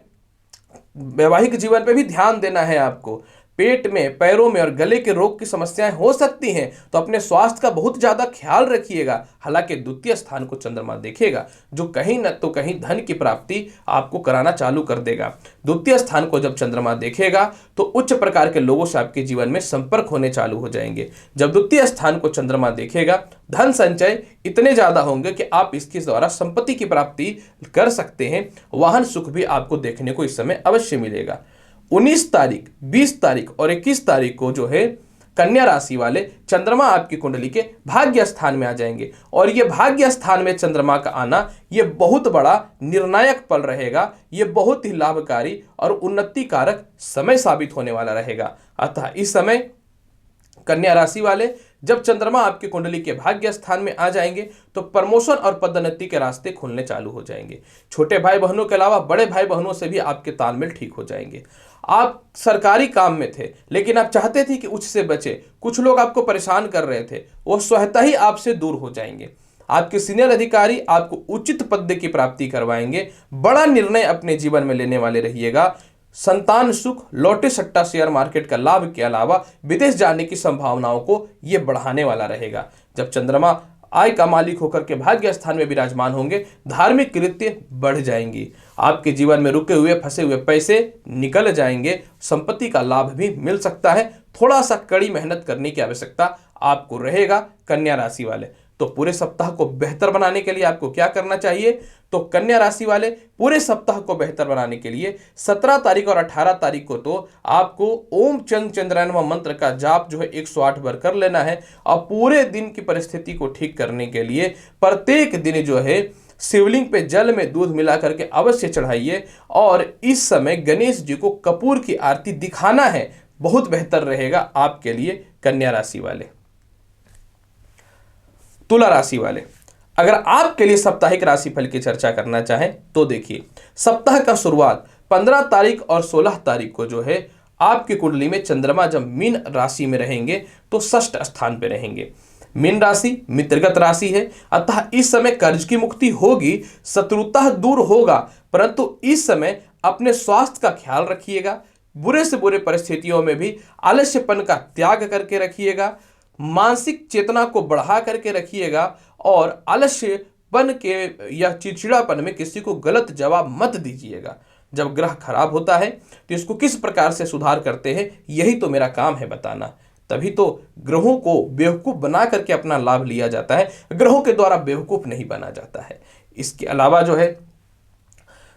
Speaker 1: वैवाहिक जीवन पे भी ध्यान देना है आपको। पेट में, पैरों में और गले के रोग की समस्याएं हो सकती हैं तो अपने स्वास्थ्य का बहुत ज्यादा ख्याल रखिएगा। हालांकि द्वितीय स्थान को चंद्रमा देखेगा जो कहीं न तो कहीं धन की प्राप्ति आपको कराना चालू कर देगा। द्वितीय स्थान को जब चंद्रमा देखेगा तो उच्च प्रकार के लोगों से आपके जीवन में संपर्क होने चालू हो जाएंगे। जब द्वितीय स्थान को चंद्रमा देखेगा धन संचय इतने ज्यादा होंगे कि आप इसके द्वारा संपत्ति की प्राप्ति कर सकते हैं। वाहन सुख भी आपको देखने को इस समय अवश्य मिलेगा। 19 तारीख, 20 तारीख और 21 तारीख को जो है कन्या राशि वाले चंद्रमा आपकी कुंडली के भाग्य स्थान में आ जाएंगे और ये भाग्य स्थान में चंद्रमा का आना ये बहुत बड़ा निर्णायक पल रहेगा। ये बहुत ही लाभकारी और उन्नति कारक समय साबित होने वाला रहेगा। अतः इस समय कन्या राशि वाले जब चंद्रमा आपकी कुंडली के भाग्य स्थान में आ जाएंगे तो प्रमोशन और पदोन्नति के रास्ते खुलने चालू हो जाएंगे। छोटे भाई बहनों के अलावा बड़े भाई बहनों से भी आपके तालमेल ठीक हो जाएंगे। आप सरकारी काम में थे लेकिन आप चाहते थे कि उससे बचे, कुछ लोग आपको परेशान कर रहे थे, वो स्वतः ही आपसे दूर हो जाएंगे। आपके सीनियर अधिकारी आपको उचित पद की प्राप्ति करवाएंगे। बड़ा निर्णय अपने जीवन में लेने वाले रहिएगा। संतान सुख, लॉटरी सट्टा शेयर मार्केट का लाभ के अलावा विदेश जाने की संभावनाओं को यह बढ़ाने वाला रहेगा। जब चंद्रमा आय का मालिक होकर के भाग्य स्थान में विराजमान होंगे। धार्मिक कृत्य बढ़ जाएंगी। आपके जीवन में रुके हुए फंसे हुए पैसे निकल जाएंगे। संपत्ति का लाभ भी मिल सकता है। थोड़ा सा कड़ी मेहनत करने की आवश्यकता आपको रहेगा कन्या राशि वाले। तो पूरे सप्ताह को बेहतर बनाने के लिए आपको क्या करना चाहिए? तो कन्या राशि वाले पूरे सप्ताह को बेहतर बनाने के लिए 17 तारीख और 18 तारीख को तो आपको ओम चंद चंद्रायनवा मंत्र का जाप जो है 108 बार कर लेना है। और पूरे दिन की परिस्थिति को ठीक करने के लिए प्रत्येक दिन जो है शिवलिंग पे जल में दूध मिला करके अवश्य चढ़ाइए। और इस समय गणेश जी को कपूर की आरती दिखाना है, बहुत बेहतर रहेगा आपके लिए कन्या राशि वाले। तुला राशि वाले, अगर आपके लिए साप्ताहिक राशिफल की चर्चा करना चाहें तो देखिए, सप्ताह का शुरुआत 15 तारीख और 16 तारीख को जो है आपकी कुंडली में चंद्रमा जब मीन राशि में रहेंगे तो षष्ठ स्थान पे रहेंगे। मीन राशि मित्रगत राशि है, अतः इस समय कर्ज की मुक्ति होगी, शत्रुता दूर होगा। परंतु इस समय अपने स्वास्थ्य का ख्याल रखिएगा। बुरे से बुरे परिस्थितियों में भी आलस्यपन का त्याग करके रखिएगा। मानसिक चेतना को बढ़ा करके रखिएगा और आलस्यपन के या चिड़चिड़ापन में किसी को गलत जवाब मत दीजिएगा। जब ग्रह खराब होता है तो इसको किस प्रकार से सुधार करते हैं, यही तो मेरा काम है बताना। तभी तो ग्रहों को बेवकूफ बना करके अपना लाभ लिया जाता है, ग्रहों के द्वारा बेवकूफ नहीं बना जाता है। इसके अलावा जो है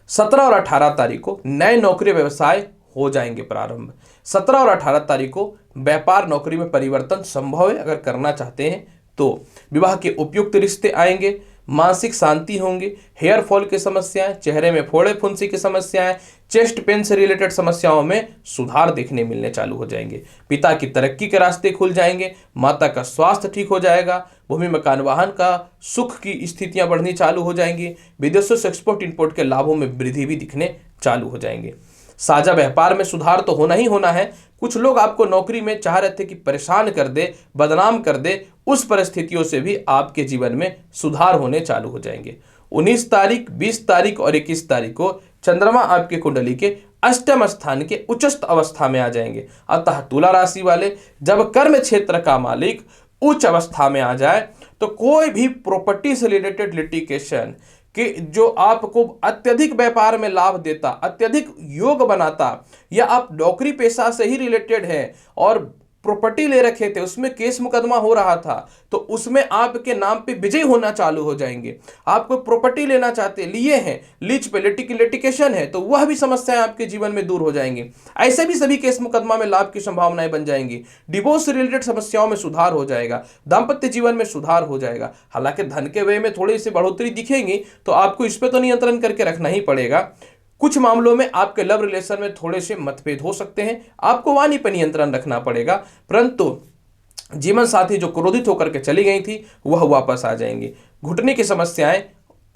Speaker 1: 17 और 18 तारीख को नए नौकरी व्यवसाय हो जाएंगे प्रारंभ। 17 और 18 तारीख को व्यापार नौकरी में परिवर्तन संभव है। अगर करना चाहते हैं तो विवाह के उपयुक्त रिश्ते आएंगे। मानसिक शांति होंगे। हेयर फॉल की समस्याएं, चेहरे में फोड़े फुंसी की समस्याएं, चेस्ट पेन से रिलेटेड समस्याओं में सुधार देखने मिलने चालू हो जाएंगे। पिता की तरक्की के रास्ते खुल जाएंगे। माता का स्वास्थ्य ठीक हो जाएगा। भूमि मकान वाहन का सुख की स्थितियां बढ़नी चालू हो जाएंगी। विदेशों से एक्सपोर्ट इंपोर्ट के लाभों में वृद्धि भी दिखने चालू हो जाएंगे। साझा व्यापार में सुधार तो होना ही होना है। कुछ लोग आपको नौकरी में चाह रहे थे कि परेशान कर दे, बदनाम कर दे, उस परिस्थितियों से भी आपके जीवन में सुधार होने चालू हो जाएंगे। 19 तारीख, 20 तारीख और 21 तारीख को चंद्रमा आपके कुंडली के अष्टम स्थान के उच्चस्थ अवस्था में आ जाएंगे। अतः तुला राशि वाले, जब कर्म क्षेत्र का मालिक उच्च अवस्था में आ जाए तो कोई भी प्रॉपर्टी से रिलेटेड लिटिगेशन कि जो आपको अत्यधिक व्यापार में लाभ देता, अत्यधिक योग बनाता, या आप नौकरी पेशा से ही रिलेटेड है और प्रॉपर्टी ले रखे थे, उसमें केस मुकदमा हो रहा था, तो उसमें आपके नाम पे विजय होना चालू हो जाएंगे। आप कोई प्रॉपर्टी लेना चाहते, लिए हैं, लीज पे लिटिगेशन है, तो वह भी समस्याएं आपके जीवन में दूर हो जाएंगी। ऐसे भी सभी केस मुकदमा में लाभ की संभावनाएं बन जाएंगी। डिवोर्स से रिलेटेड समस्याओं में सुधार हो जाएगा। दाम्पत्य जीवन में सुधार हो जाएगा। हालांकि धन के व्यय में थोड़ी सी बढ़ोतरी दिखेगी, तो आपको इस पर तो नियंत्रण करके रखना ही पड़ेगा। कुछ मामलों में आपके लव रिलेशन में थोड़े से मतभेद हो सकते हैं, आपको वाणी पर नियंत्रण रखना पड़ेगा। परंतु जीवन साथी जो क्रोधित होकर के चली गई थी वह वापस आ जाएंगी। घुटने की समस्याएं,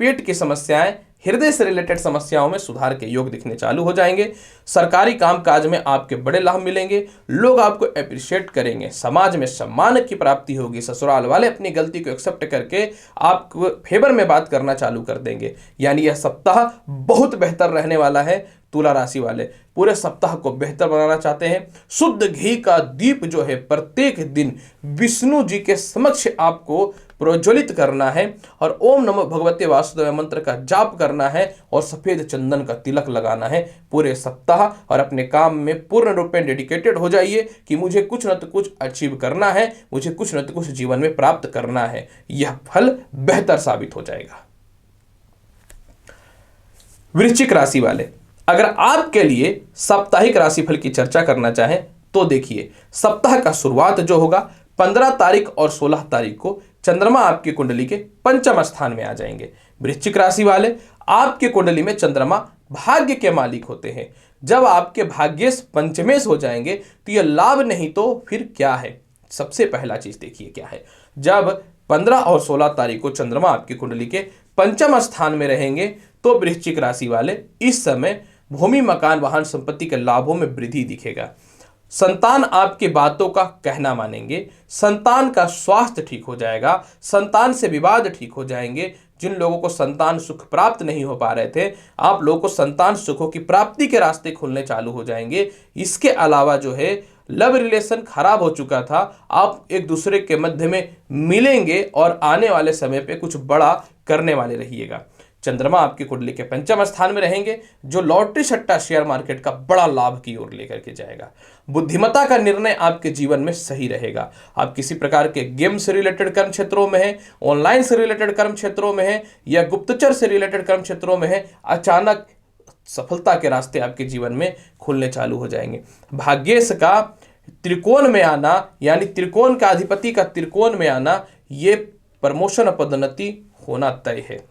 Speaker 1: पेट की समस्याएं, हृदय से रिलेटेड समस्याओं में सुधार के योग दिखने चालू हो जाएंगे। सरकारी कामकाज में आपके बड़े लाभ मिलेंगे। लोग आपको अप्रिशिएट करेंगे। समाज में सम्मान की प्राप्ति होगी। ससुराल वाले अपनी गलती को एक्सेप्ट करके आपको फेवर में बात करना चालू कर देंगे। यानी यह सप्ताह बहुत बेहतर रहने वाला है। तुला राशि वाले पूरे सप्ताह को बेहतर बनाना चाहते हैं, शुद्ध घी का दीप जो है प्रत्येक दिन विष्णु जी के समक्ष आपको प्रज्वलित करना है और ओम नमो भगवते वासुदेव मंत्र का जाप करना है और सफेद चंदन का तिलक लगाना है पूरे सप्ताह। और अपने काम में पूर्ण रूप में डेडिकेटेड हो जाइए कि मुझे कुछ न तो कुछ अचीव करना है, मुझे कुछ न तो कुछ जीवन में प्राप्त करना है। यह फल बेहतर साबित हो जाएगा। वृश्चिक राशि वाले, अगर आपके लिए साप्ताहिक राशिफल की चर्चा करना चाहें तो देखिए, सप्ताह का शुरुआत जो होगा 15 तारीख और 16 तारीख को चंद्रमा आपकी कुंडली के पंचम स्थान में आ जाएंगे। वृश्चिक राशि वाले, आपके कुंडली में चंद्रमा भाग्य के मालिक होते हैं। जब आपके भाग्येश पंचमेश हो जाएंगे तो यह लाभ नहीं तो फिर क्या है। सबसे पहला चीज देखिए क्या है। जब 15 और 16 तारीख को चंद्रमा आपकी कुंडली के पंचम स्थान में रहेंगे तो वृश्चिक राशि वाले इस समय भूमि मकान वाहन संपत्ति के लाभों में वृद्धि दिखेगा। संतान आपकी बातों का कहना मानेंगे। संतान का स्वास्थ्य ठीक हो जाएगा। संतान से विवाद ठीक हो जाएंगे। जिन लोगों को संतान सुख प्राप्त नहीं हो पा रहे थे, आप लोगों को संतान सुखों की प्राप्ति के रास्ते खुलने चालू हो जाएंगे। इसके अलावा जो है लव रिलेशन खराब हो चुका था, आप एक दूसरे के मध्य में मिलेंगे और आने वाले समय पे कुछ बड़ा करने वाले रहिएगा। चंद्रमा आपकी कुंडली के पंचम स्थान में रहेंगे, जो लॉटरी सट्टा शेयर मार्केट का बड़ा लाभ की ओर लेकर के जाएगा। बुद्धिमत्ता का निर्णय आपके जीवन में सही रहेगा। आप किसी प्रकार के गेम से रिलेटेड कर्म क्षेत्रों में हैं, ऑनलाइन से रिलेटेड कर्म क्षेत्रों में हैं या गुप्तचर से रिलेटेड कर्म क्षेत्रों में हैं, अचानक सफलता के रास्ते आपके जीवन में खुलने चालू हो जाएंगे। भाग्येश का त्रिकोण में आना, यानी त्रिकोण का अधिपति का त्रिकोण में आना, ये प्रमोशन और पदोन्नति होना तय है।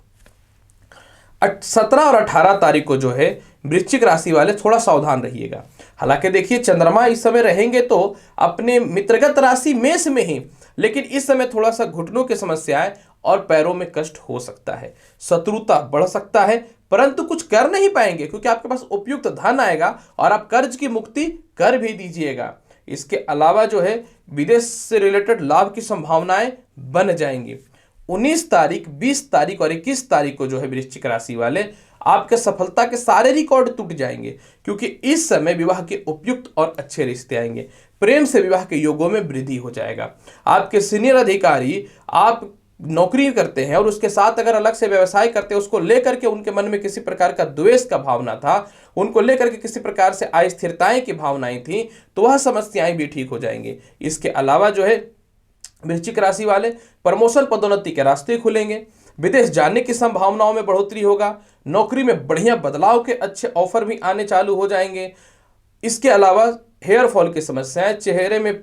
Speaker 1: 17 और 18 तारीख को जो है वृश्चिक राशि वाले थोड़ा सावधान रहिएगा। हालांकि देखिए चंद्रमा इस समय रहेंगे तो अपने मित्रगत राशि मेष में ही, लेकिन इस समय थोड़ा सा घुटनों की समस्याएं और पैरों में कष्ट हो सकता है, शत्रुता बढ़ सकता है, परंतु कुछ कर नहीं पाएंगे क्योंकि आपके पास उपयुक्त धन आएगा और आप कर्ज की मुक्ति कर भी दीजिएगा। इसके अलावा जो है विदेश से रिलेटेड लाभ की संभावनाएं बन जाएंगी। 19 तारीख, 20 तारीख और 21 तारीख को जो है वृश्चिक राशि वाले आपके सफलता के सारे रिकॉर्ड टूट जाएंगे, क्योंकि इस समय विवाह के उपयुक्त और अच्छे रिश्ते आएंगे। प्रेम से विवाह के योगों में वृद्धि हो जाएगा। आपके सीनियर अधिकारी, आप नौकरी करते हैं और उसके साथ अगर अलग से व्यवसाय करते हैं, उसको लेकर के उनके मन में किसी प्रकार का द्वेष का भावना था, उनको लेकर के किसी प्रकार से अस्थिरताएं की भावनाएं थी, तो वह समस्याएं भी ठीक हो जाएंगी। इसके अलावा जो है वृश्चिक राशि वाले प्रमोशन पदोन्नति के रास्ते खुलेंगे, विदेश जाने की संभावनाओं में बढ़ोतरी होगा, नौकरी में बढ़िया बदलाव के अच्छे ऑफर भी आने चालू हो जाएंगे। इसके अलावा हेयर फॉल की समस्याएं, चेहरे में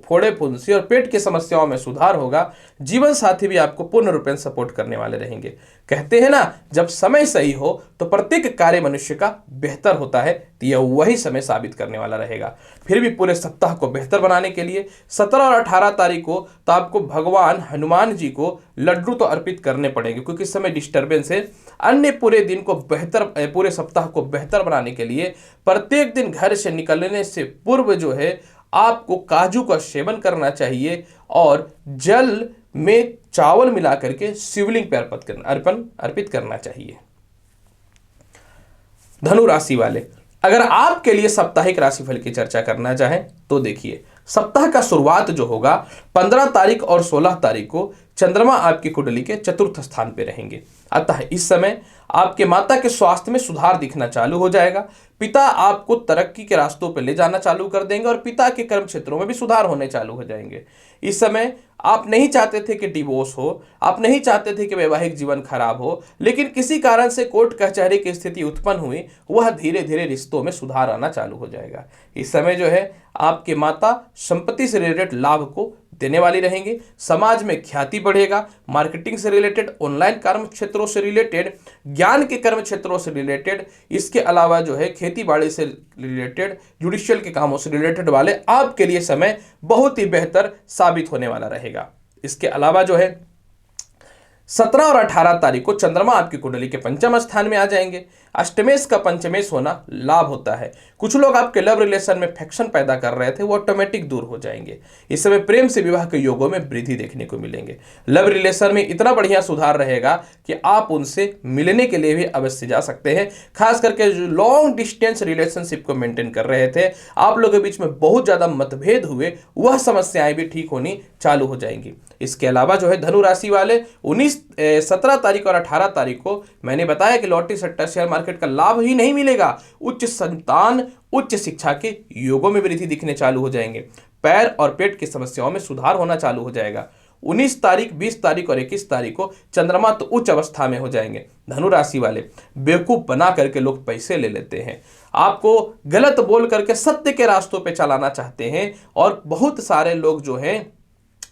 Speaker 1: फोड़े फुंसी और पेट की समस्याओं में सुधार होगा। जीवन साथी भी आपको पूर्ण रूपेण सपोर्ट करने वाले रहेंगे। कहते हैं ना, जब समय सही हो तो प्रत्येक कार्य मनुष्य का बेहतर होता है, तो यह वही समय साबित करने वाला रहेगा। फिर भी पूरे सप्ताह को बेहतर बनाने के लिए 17 और 18 तारीख को तो आपको भगवान हनुमान जी को लड्डू तो अर्पित करने पड़ेंगे, क्योंकि इस समय डिस्टर्बेंस है। अन्य पूरे दिन को बेहतर, पूरे सप्ताह को बेहतर बनाने के लिए प्रत्येक दिन घर से निकलने से पूर्व जो है आपको काजू का सेवन करना चाहिए और जल में चावल मिला करके शिवलिंग पे अर्पित करना चाहिए। धनु राशि वाले, अगर आपके लिए साप्ताहिक राशिफल की चर्चा करना चाहें तो देखिए, सप्ताह का शुरुआत जो होगा 15 तारीख और 16 तारीख को चंद्रमा आपकी कुंडली के चतुर्थ स्थान पे रहेंगे। अतः इस समय आपके माता के स्वास्थ्य में सुधार दिखना चालू हो जाएगा। पिता आपको तरक्की के रास्तों पर ले जाना चालू कर देंगे और पिता के कर्म क्षेत्रों में भी सुधार होने चालू हो जाएंगे। इस समय आप नहीं चाहते थे कि डिवोर्स हो, आप नहीं चाहते थे कि वैवाहिक जीवन खराब हो, लेकिन किसी कारण से कोर्ट कचहरी की स्थिति उत्पन्न हुई, वह धीरे धीरे रिश्तों में सुधार आना चालू हो जाएगा। इस समय जो है आपके माता संपत्ति से रिलेटेड लाभ को देने वाली रहेंगी। समाज में ख्याति बढ़ेगा। मार्केटिंग से रिलेटेड, ऑनलाइन कर्म क्षेत्रों से रिलेटेड, ज्ञान के कर्म क्षेत्रों से रिलेटेड, इसके अलावा जो है खेती बाड़ी से रिलेटेड, जुडिशियल के कामों से रिलेटेड वाले आपके लिए समय बहुत ही बेहतर साबित होने वाला रहेगा। इसके अलावा जो है 17 और 18 तारीख को चंद्रमा आपकी कुंडली के पंचम स्थान में आ जाएंगे। अष्टमेश का पंचमेश होना लाभ होता है। कुछ लोग आपके लव रिलेशन में फ्रिक्शन पैदा कर रहे थे, वो ऑटोमेटिक दूर हो जाएंगे। इस समय प्रेम से विवाह के योगों में वृद्धि देखने को मिलेंगे। लव रिलेशन में इतना बढ़िया सुधार रहेगा कि आप उनसे मिलने के लिए भी अवश्य जा सकते हैं। खास करके जो लॉन्ग डिस्टेंस रिलेशनशिप को मेंटेन कर रहे थे, आप लोगों के बीच में बहुत ज्यादा मतभेद हुए, वह समस्याएं भी ठीक होनी चालू हो जाएंगी। इसके अलावा जो है धनु राशि वाले 17 तारीख और 18 तारीख को मैंने बताया कि लॉटरी सट्टा शेयर मार्केट का लाभ ही नहीं मिलेगा, उच्च संतान, उच्च शिक्षा के योगों में वृद्धि दिखने चालू हो जाएंगे। पैर और पेट की समस्याओं में सुधार होना चालू हो जाएगा। 19 तारीख, 20 तारीख और 21 तारीख को चंद्रमा तो उच्च अवस्था में हो जाएंगे। धनु राशि वाले, बेवकूफ बना करके लोग पैसे ले लेते हैं, आपको गलत बोल करके सत्य के रास्तों पे चलाना चाहते हैं, और बहुत सारे लोग जो हैं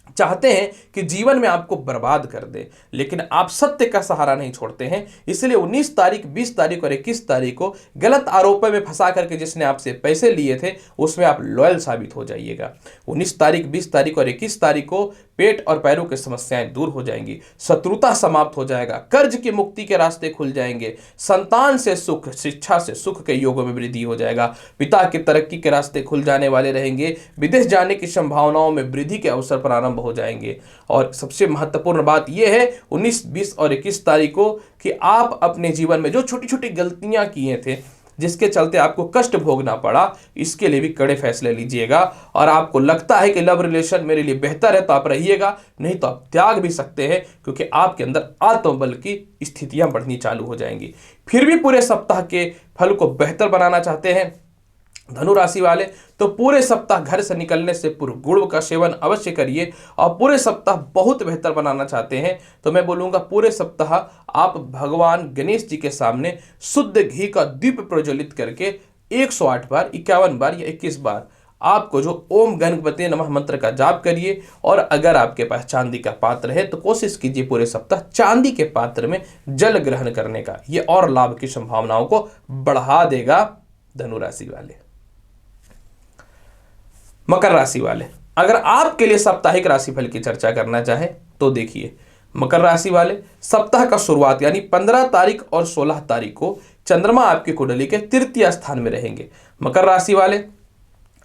Speaker 1: चाहते हैं कि जीवन में आपको बर्बाद कर दे, लेकिन आप सत्य का सहारा नहीं छोड़ते हैं। इसलिए 19 तारीख, 20 तारीख और 21 तारीख को गलत आरोपों में फंसा करके जिसने आपसे पैसे लिए थे, उसमें आप लॉयल साबित हो जाइएगा। 19 तारीख, 20 तारीख और 21 तारीख को पेट और पैरों की समस्याएं दूर हो जाएंगी, शत्रुता समाप्त हो जाएगा, कर्ज की मुक्ति के रास्ते खुल जाएंगे, संतान से सुख, शिक्षा से सुख के योगों में वृद्धि हो जाएगा, पिता की तरक्की के रास्ते खुल जाने वाले रहेंगे, विदेश जाने की संभावनाओं में वृद्धि के अवसर प्रारंभ हो जाएंगे। और सबसे महत्वपूर्ण बात यह है 19, 20 और 21 तारीख को कि आप अपने जीवन में जो छोटी छोटी गलतियां किए थे, जिसके चलते आपको कष्ट भोगना पड़ा, इसके लिए भी कड़े फैसले लीजिएगा। और आपको लगता है कि लव रिलेशन मेरे लिए बेहतर है तो आप रहिएगा, नहीं तो आप त्याग भी सकते हैं, क्योंकि आपके अंदर आत्मबल की स्थितियां बढ़नी चालू हो जाएंगी। फिर भी पूरे सप्ताह के फल को बेहतर बनाना चाहते हैं धनु राशि वाले, तो पूरे सप्ताह घर से निकलने से पूर्व गुड़ का सेवन अवश्य करिए। और पूरे सप्ताह बहुत बेहतर बनाना चाहते हैं तो मैं बोलूंगा पूरे सप्ताह आप भगवान गणेश जी के सामने शुद्ध घी का दीप प्रज्वलित करके 108 बार, 51 बार या 21 बार आपको जो ओम गणपति नमः मंत्र का जाप करिए। और अगर आपके पास चांदी का पात्र है तो कोशिश कीजिए पूरे सप्ताह चांदी के पात्र में जल ग्रहण करने का, ये और लाभ की संभावनाओं को बढ़ा देगा। धनु राशि वाले। मकर राशि वाले, अगर आपके लिए साप्ताहिक राशिफल की चर्चा करना चाहें तो देखिए मकर राशि वाले, सप्ताह का शुरुआत यानी 15 तारीख और 16 तारीख को चंद्रमा आपकी कुंडली के तृतीय स्थान में रहेंगे। मकर राशि वाले,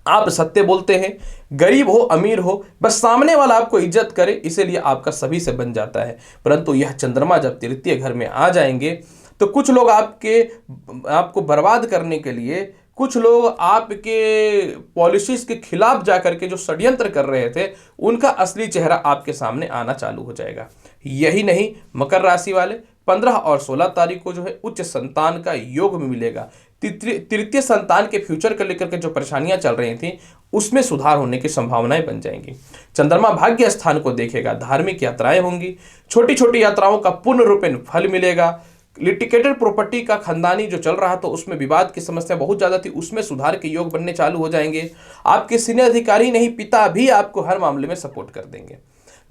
Speaker 1: आप सत्य बोलते हैं, गरीब हो अमीर हो, बस सामने वाला आपको इज्जत करे, इसीलिए आपका सभी से बन जाता है। परंतु यह चंद्रमा जब तृतीय घर में आ जाएंगे तो कुछ लोग आपको बर्बाद करने के लिए, कुछ लोग आपके पॉलिसीज के खिलाफ जाकर के जो षड्यंत्र कर रहे थे, उनका असली चेहरा आपके सामने आना चालू हो जाएगा। यही नहीं, मकर राशि वाले 15 और 16 तारीख को जो है उच्च संतान का योग में मिलेगा। तृतीय संतान के फ्यूचर को लेकर के जो परेशानियां चल रही थी उसमें सुधार होने की संभावनाएं बन जाएंगी। चंद्रमा भाग्य स्थान को देखेगा, धार्मिक यात्राएं होंगी, छोटी छोटी यात्राओं का पूर्ण रूपेण फल मिलेगा। लिटिगेटेड प्रॉपर्टी का खानदानी जो चल रहा था उसमें विवाद की समस्या बहुत ज्यादा थी, उसमें सुधार के योग बनने चालू हो जाएंगे। आपके सीनियर अधिकारी नहीं, पिता भी आपको हर मामले में सपोर्ट कर देंगे।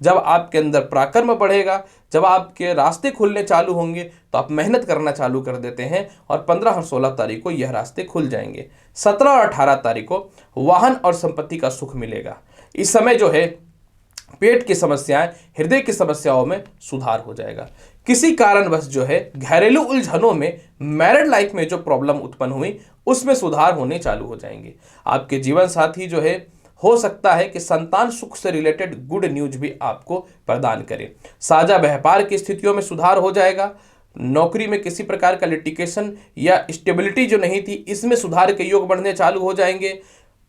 Speaker 1: जब आपके अंदर पराक्रम बढ़ेगा, जब आपके रास्ते खुलने चालू होंगे तो आप मेहनत करना चालू कर देते हैं और 15 और 16 तारीख को यह रास्ते खुल जाएंगे। 17 और 18 तारीख को वाहन और संपत्ति का सुख मिलेगा। इस समय जो है पेट की समस्याएं, हृदय की समस्याओं में सुधार हो जाएगा। किसी कारणवश जो है घरेलू उलझनों में, मैरिड लाइफ में जो प्रॉब्लम उत्पन्न हुई उसमें सुधार होने चालू हो जाएंगे। आपके जीवन साथी जो है हो सकता है कि संतान सुख से रिलेटेड गुड न्यूज भी आपको प्रदान करे। साझा व्यापार की स्थितियों में सुधार हो जाएगा। नौकरी में किसी प्रकार का लिटिगेशन या स्टेबिलिटी जो नहीं थी, इसमें सुधार के योग बढ़ने चालू हो जाएंगे।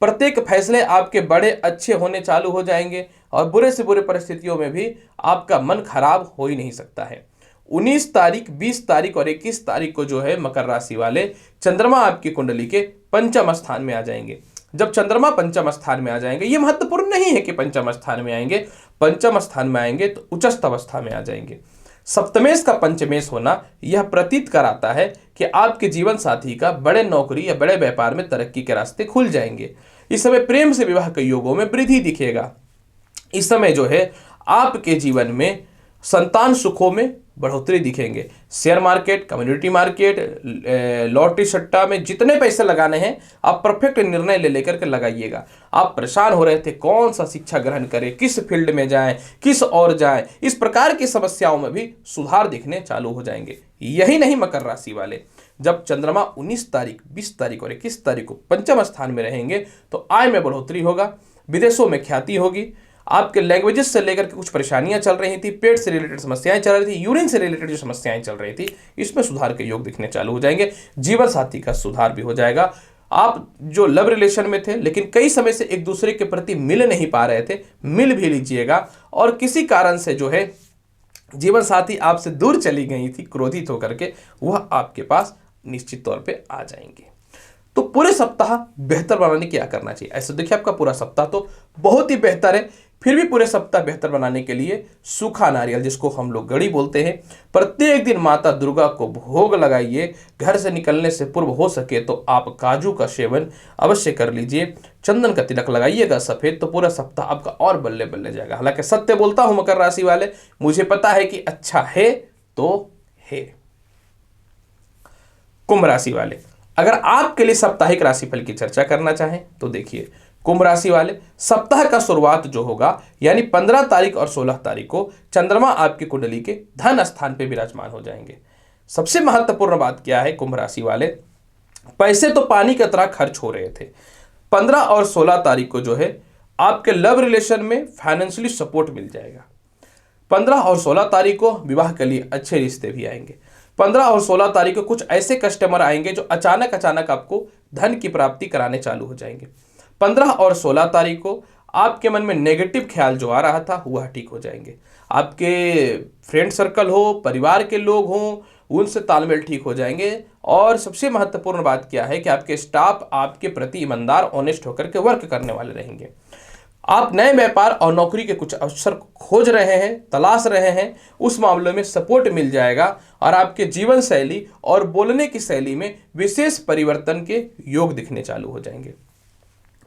Speaker 1: प्रत्येक फैसले आपके बड़े अच्छे होने चालू हो जाएंगे और बुरे से बुरे परिस्थितियों में भी आपका मन खराब हो ही नहीं सकता है। 19 तारीख, 20 तारीख और 21 तारीख को जो है मकर राशि वाले चंद्रमा आपकी कुंडली के पंचम स्थान में आ जाएंगे। जब चंद्रमा पंचम स्थान में आ जाएंगे, ये महत्वपूर्ण नहीं है कि पंचम स्थान में आएंगे, पंचम स्थान में आएंगे तो उच्चस्थ अवस्था में आ जाएंगे। सप्तमेश का पंचमेश होना यह प्रतीत कराता है कि आपके जीवन साथी का बड़े नौकरी या बड़े व्यापार में तरक्की के रास्ते खुल जाएंगे। इस समय प्रेम से विवाह के योगों में वृद्धि दिखेगा। इस समय जो है आपके जीवन में संतान सुखों में बढ़ोतरी दिखेंगे। Share market, community market, lottery सट्टा में जितने पैसे लगाने हैं आप परफेक्ट निर्णय ले लेकर के लगाइएगा। आप परेशान हो रहे थे कौन सा शिक्षा ग्रहण करें, किस फील्ड में जाएं, किस और जाएं, इस प्रकार की समस्याओं में भी सुधार दिखने चालू हो जाएंगे। यही नहीं मकर राशि वाले, जब चंद्रमा 19 तारीख, 20 तारीख और 21 तारीख को पंचम स्थान में रहेंगे तो आय में बढ़ोतरी होगा, विदेशों में ख्याति होगी। आपके लैंग्वेजेस से लेकर के कुछ परेशानियां चल रही थी, पेट से रिलेटेड समस्याएं चल रही थी, यूरिन से रिलेटेड जो समस्याएं चल रही थी, इसमें सुधार के योग दिखने चालू हो जाएंगे। जीवन साथी का सुधार भी हो जाएगा। आप जो लव रिलेशन में थे लेकिन कई समय से एक दूसरे के प्रति मिल नहीं पा रहे थे, मिल भी लीजिएगा। और किसी कारण से जो है जीवन साथी आपसे दूर चली गई थी क्रोधित होकर के, वह आपके पास निश्चित तौर पे आ जाएंगे। तो पूरे सप्ताह बेहतर बनाने क्या करना चाहिए? ऐसे देखिए आपका पूरा सप्ताह तो बहुत ही बेहतर है, फिर भी पूरे सप्ताह बेहतर बनाने के लिए सूखा नारियल, जिसको हम लोग गड़ी बोलते हैं, प्रत्येक दिन माता दुर्गा को भोग लगाइए। घर से निकलने से पूर्व हो सके तो आप काजू का सेवन अवश्य कर लीजिए। चंदन का तिलक लगाइएगा सफेद, तो पूरा सप्ताह आपका और बल्ले बल्ले जाएगा। हालांकि सत्य बोलता हूं मकर राशि वाले, मुझे पता है कि अच्छा है तो है। कुंभ राशि वाले, अगर आपके लिए साप्ताहिक राशिफल की चर्चा करना चाहें तो देखिए कुंभ राशि वाले, सप्ताह का शुरुआत जो होगा यानी 15 तारीख और 16 तारीख को चंद्रमा आपकी कुंडली के धन स्थान पे विराजमान हो जाएंगे। सबसे महत्वपूर्ण बात क्या है कुंभ राशि वाले, पैसे तो पानी की तरह खर्च हो रहे थे। 15 और 16 तारीख को जो है आपके लव रिलेशन में फाइनेंशियली सपोर्ट मिल जाएगा। 15 और 16 तारीख को विवाह के लिए अच्छे रिश्ते भी आएंगे। 15 और 16 तारीख को कुछ ऐसे कस्टमर आएंगे जो अचानक अचानक आपको धन की प्राप्ति कराने चालू हो जाएंगे। 15 और 16 तारीख को आपके मन में नेगेटिव ख्याल जो आ रहा था वह ठीक हो जाएंगे। आपके फ्रेंड सर्कल हो, परिवार के लोग हों, उनसे तालमेल ठीक हो जाएंगे। और सबसे महत्वपूर्ण बात क्या है कि आपके स्टाफ आपके प्रति ईमानदार, ऑनेस्ट होकर के वर्क करने वाले रहेंगे। आप नए व्यापार और नौकरी के कुछ अवसर खोज रहे हैं, तलाश रहे हैं, उस मामले में सपोर्ट मिल जाएगा और आपके जीवन शैली और बोलने की शैली में विशेष परिवर्तन के योग दिखने चालू हो जाएंगे।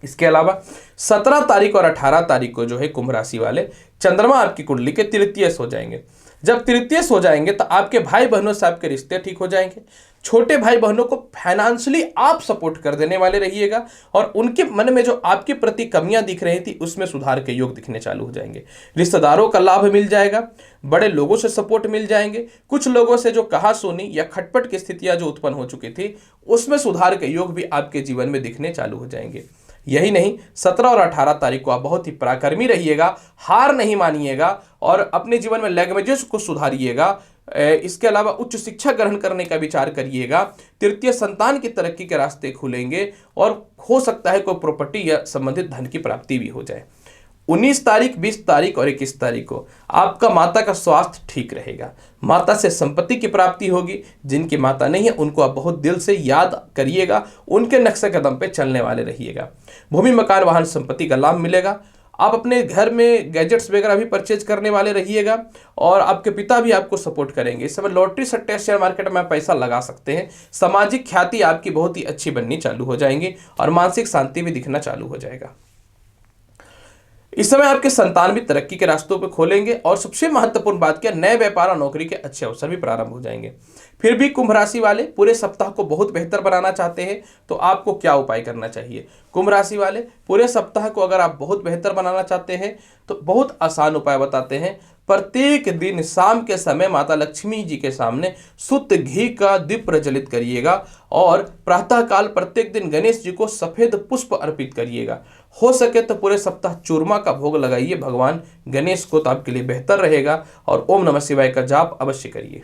Speaker 1: इसके अलावा 17 तारीख और 18 तारीख को जो है कुंभ राशि वाले, चंद्रमा आपकी कुंडली के तृतीयस्थ हो जाएंगे। जब तृतीयस्थ हो जाएंगे तो आपके भाई बहनों से आपके रिश्ते ठीक हो जाएंगे। छोटे भाई बहनों को फाइनेंशियली आप सपोर्ट कर देने वाले रहिएगा और उनके मन में जो आपके प्रति कमियां दिख रही थी उसमें सुधार के योग दिखने चालू हो जाएंगे। रिश्तेदारों का लाभ मिल जाएगा, बड़े लोगों से सपोर्ट मिल जाएंगे। कुछ लोगों से जो कहा सुनी या खटपट की स्थितियां जो उत्पन्न हो चुकी थी उसमें सुधार के योग भी आपके जीवन में दिखने चालू हो जाएंगे। यही नहीं, 17 और 18 तारीख को आप बहुत ही पराक्रमी रहिएगा, हार नहीं मानिएगा और अपने जीवन में लैंग्वेजेस को सुधारिएगा। इसके अलावा उच्च शिक्षा ग्रहण करने का विचार करिएगा। तृतीय संतान की तरक्की के रास्ते खुलेंगे और हो सकता है कोई प्रॉपर्टी या संबंधित धन की प्राप्ति भी हो जाए। 19 तारीख, 20 तारीख और 21 तारीख को आपका माता का स्वास्थ्य ठीक रहेगा। माता से संपत्ति की प्राप्ति होगी। जिनकी माता नहीं है उनको आप बहुत दिल से याद करिएगा, उनके नक्शे कदम पे चलने वाले रहिएगा। भूमि, मकान, वाहन, संपत्ति का लाभ मिलेगा। आप अपने घर में गैजेट्स वगैरह भी परचेज करने वाले रहिएगा और आपके पिता भी आपको सपोर्ट करेंगे। इस समय लॉटरी, सट्टे, शेयर मार्केट में आप पैसा लगा सकते हैं। सामाजिक ख्याति आपकी बहुत ही अच्छी बननी चालू हो जाएंगी और मानसिक शांति भी दिखना चालू हो जाएगा। इस समय आपके संतान भी तरक्की के रास्तों पर खोलेंगे और सबसे महत्वपूर्ण बात क्या, नए व्यापार और नौकरी के अच्छे अवसर भी प्रारंभ हो जाएंगे। फिर भी कुंभ राशि वाले पूरे सप्ताह को बहुत बेहतर बनाना चाहते हैं तो आपको क्या उपाय करना चाहिए। कुंभ राशि वाले पूरे सप्ताह को अगर आप बहुत बेहतर बनाना चाहते हैं तो बहुत आसान उपाय बताते हैं। प्रत्येक दिन शाम के समय माता लक्ष्मी जी के सामने शुद्ध घी का दीप प्रज्वलित करिएगा और प्रातःकाल प्रत्येक दिन गणेश जी को सफेद पुष्प अर्पित करिएगा। हो सके तो पूरे सप्ताह चूरमा का भोग लगाइए भगवान गणेश को, तो आपके लिए बेहतर रहेगा। और ओम नमः शिवाय का जाप अवश्य करिए।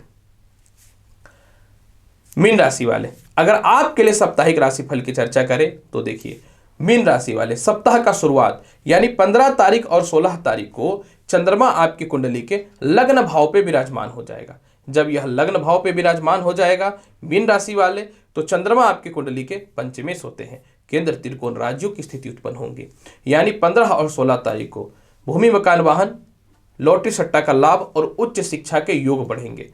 Speaker 1: मीन राशि वाले, अगर आपके लिए साप्ताहिक राशिफल की चर्चा करें तो देखिए, मीन राशि वाले सप्ताह का शुरुआत यानी 15 तारीख और 16 तारीख को चंद्रमा आपकी कुंडली के लग्न भाव पे विराजमान हो जाएगा। जब यह लग्न भाव पे विराजमान हो जाएगा मीन राशि वाले, तो चंद्रमा आपकी कुंडली के पंचमेश होते हैं, केंद्र त्रिकोण राज्यों की स्थिति उत्पन्न होंगी। यानी 15 और 16 तारीख को भूमि, मकान, वाहन, लॉटरी, सट्टा का लाभ और उच्च शिक्षा के योग बढ़ेंगे।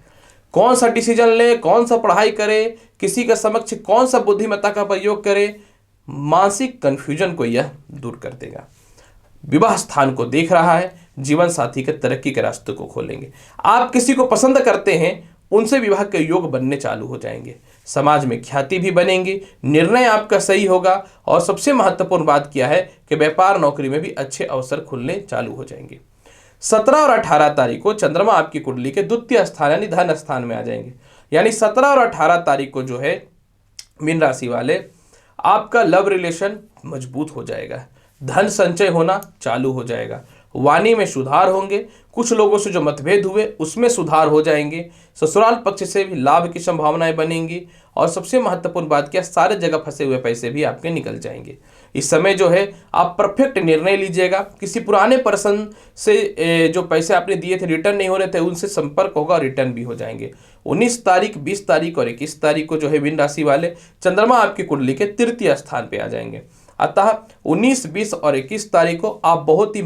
Speaker 1: कौन सा डिसीजन ले, कौन सा पढ़ाई करे, किसी के समक्ष कौन सा बुद्धिमत्ता का प्रयोग करे, मानसिक कंफ्यूजन को यह दूर कर देगा। विवाह स्थान को देख रहा है, जीवन साथी के तरक्की के रास्ते को खोलेंगे। आप किसी को पसंद करते हैं, उनसे विवाह के योग बनने चालू हो जाएंगे। समाज में ख्याति भी बनेंगी, निर्णय आपका सही होगा और सबसे महत्वपूर्ण बात क्या है कि व्यापार नौकरी में भी अच्छे अवसर खुलने चालू हो जाएंगे। 17 और 18 तारीख को चंद्रमा आपकी कुंडली के द्वितीय स्थान यानी धन स्थान में आ जाएंगे। यानी 17 और 18 तारीख को जो है मीन राशि वाले, आपका लव रिलेशन मजबूत हो जाएगा, धन संचय होना चालू हो जाएगा, वाणी में सुधार होंगे, कुछ लोगों से जो मतभेद हुए उसमें सुधार हो जाएंगे, ससुराल पक्ष से भी लाभ की संभावनाएं बनेंगी और सबसे महत्वपूर्ण बात क्या, सारे जगह फंसे हुए पैसे भी आपके निकल जाएंगे। इस समय जो है आप परफेक्ट निर्णय लीजिएगा। किसी पुराने पर्सन से जो पैसे आपने दिए थे रिटर्न नहीं हो रहे थे, उनसे संपर्क होगा, रिटर्न भी हो जाएंगे। 19 तारीख, 20 तारीख और 21 तारीख को जो है मीन राशि वाले चंद्रमा आपकी कुंडली के तृतीय स्थान पे आ जाएंगे। अतः 19, 20 और 21 तारीख को आप बहुत ही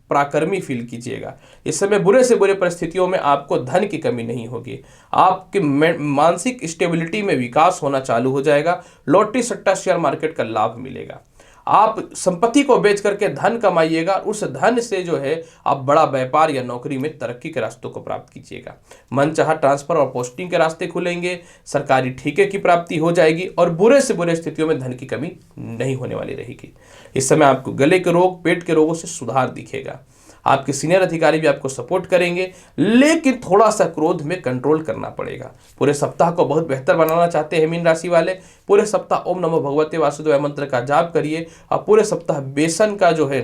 Speaker 1: पराक्रमी फील कीजिएगा। इस समय बुरे से बुरे परिस्थितियों में आपको धन की कमी नहीं होगी, आपके मानसिक स्टेबिलिटी में विकास होना चालू हो जाएगा, लॉटरी, सट्टा, शेयर मार्केट का लाभ मिलेगा। आप संपत्ति को बेच करके धन कमाइएगा, उस धन से जो है आप बड़ा व्यापार या नौकरी में तरक्की के रास्तों को प्राप्त कीजिएगा। मनचाहा ट्रांसफर और पोस्टिंग के रास्ते खुलेंगे, सरकारी ठेके की प्राप्ति हो जाएगी और बुरे से बुरे स्थितियों में धन की कमी नहीं होने वाली रहेगी। इस समय आपको गले के रोग, पेट के रोगों से सुधार दिखेगा। आपके सीनियर अधिकारी भी आपको सपोर्ट करेंगे, लेकिन थोड़ा सा क्रोध में कंट्रोल करना पड़ेगा। पूरे सप्ताह को बहुत बेहतर बनाना चाहते हैं मीन राशि वाले, पूरे सप्ताह ओम नमो भगवते वासुदेवाय मंत्र का जाप करिए और पूरे सप्ताह बेसन का जो है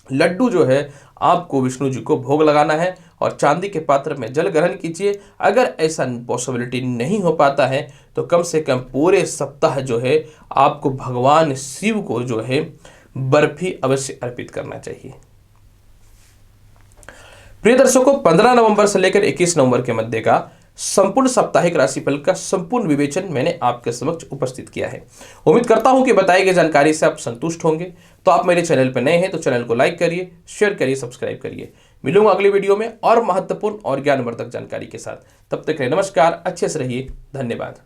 Speaker 1: लड्डू जो है आपको विष्णु जी को भोग लगाना है और चांदी के पात्र में जल ग्रहण कीजिए। अगर ऐसा पॉसिबिलिटी नहीं हो पाता है तो कम से कम पूरे सप्ताह जो है आपको भगवान शिव को जो है बर्फी अवश्य अर्पित करना चाहिए। प्रिय दर्शकों, 15 नवंबर से लेकर 21 नवंबर के मध्य का संपूर्ण साप्ताहिक राशिफल का संपूर्ण विवेचन मैंने आपके समक्ष उपस्थित किया है। उम्मीद करता हूं कि बताई गई जानकारी से आप संतुष्ट होंगे। तो आप मेरे चैनल पर नए हैं तो चैनल को लाइक करिए, शेयर करिए, सब्सक्राइब करिए। मिलूंगा अगली वीडियो में और महत्वपूर्ण और ज्ञानवर्धक जानकारी के साथ। तब तक के लिए नमस्कार, अच्छे से रहिए, धन्यवाद।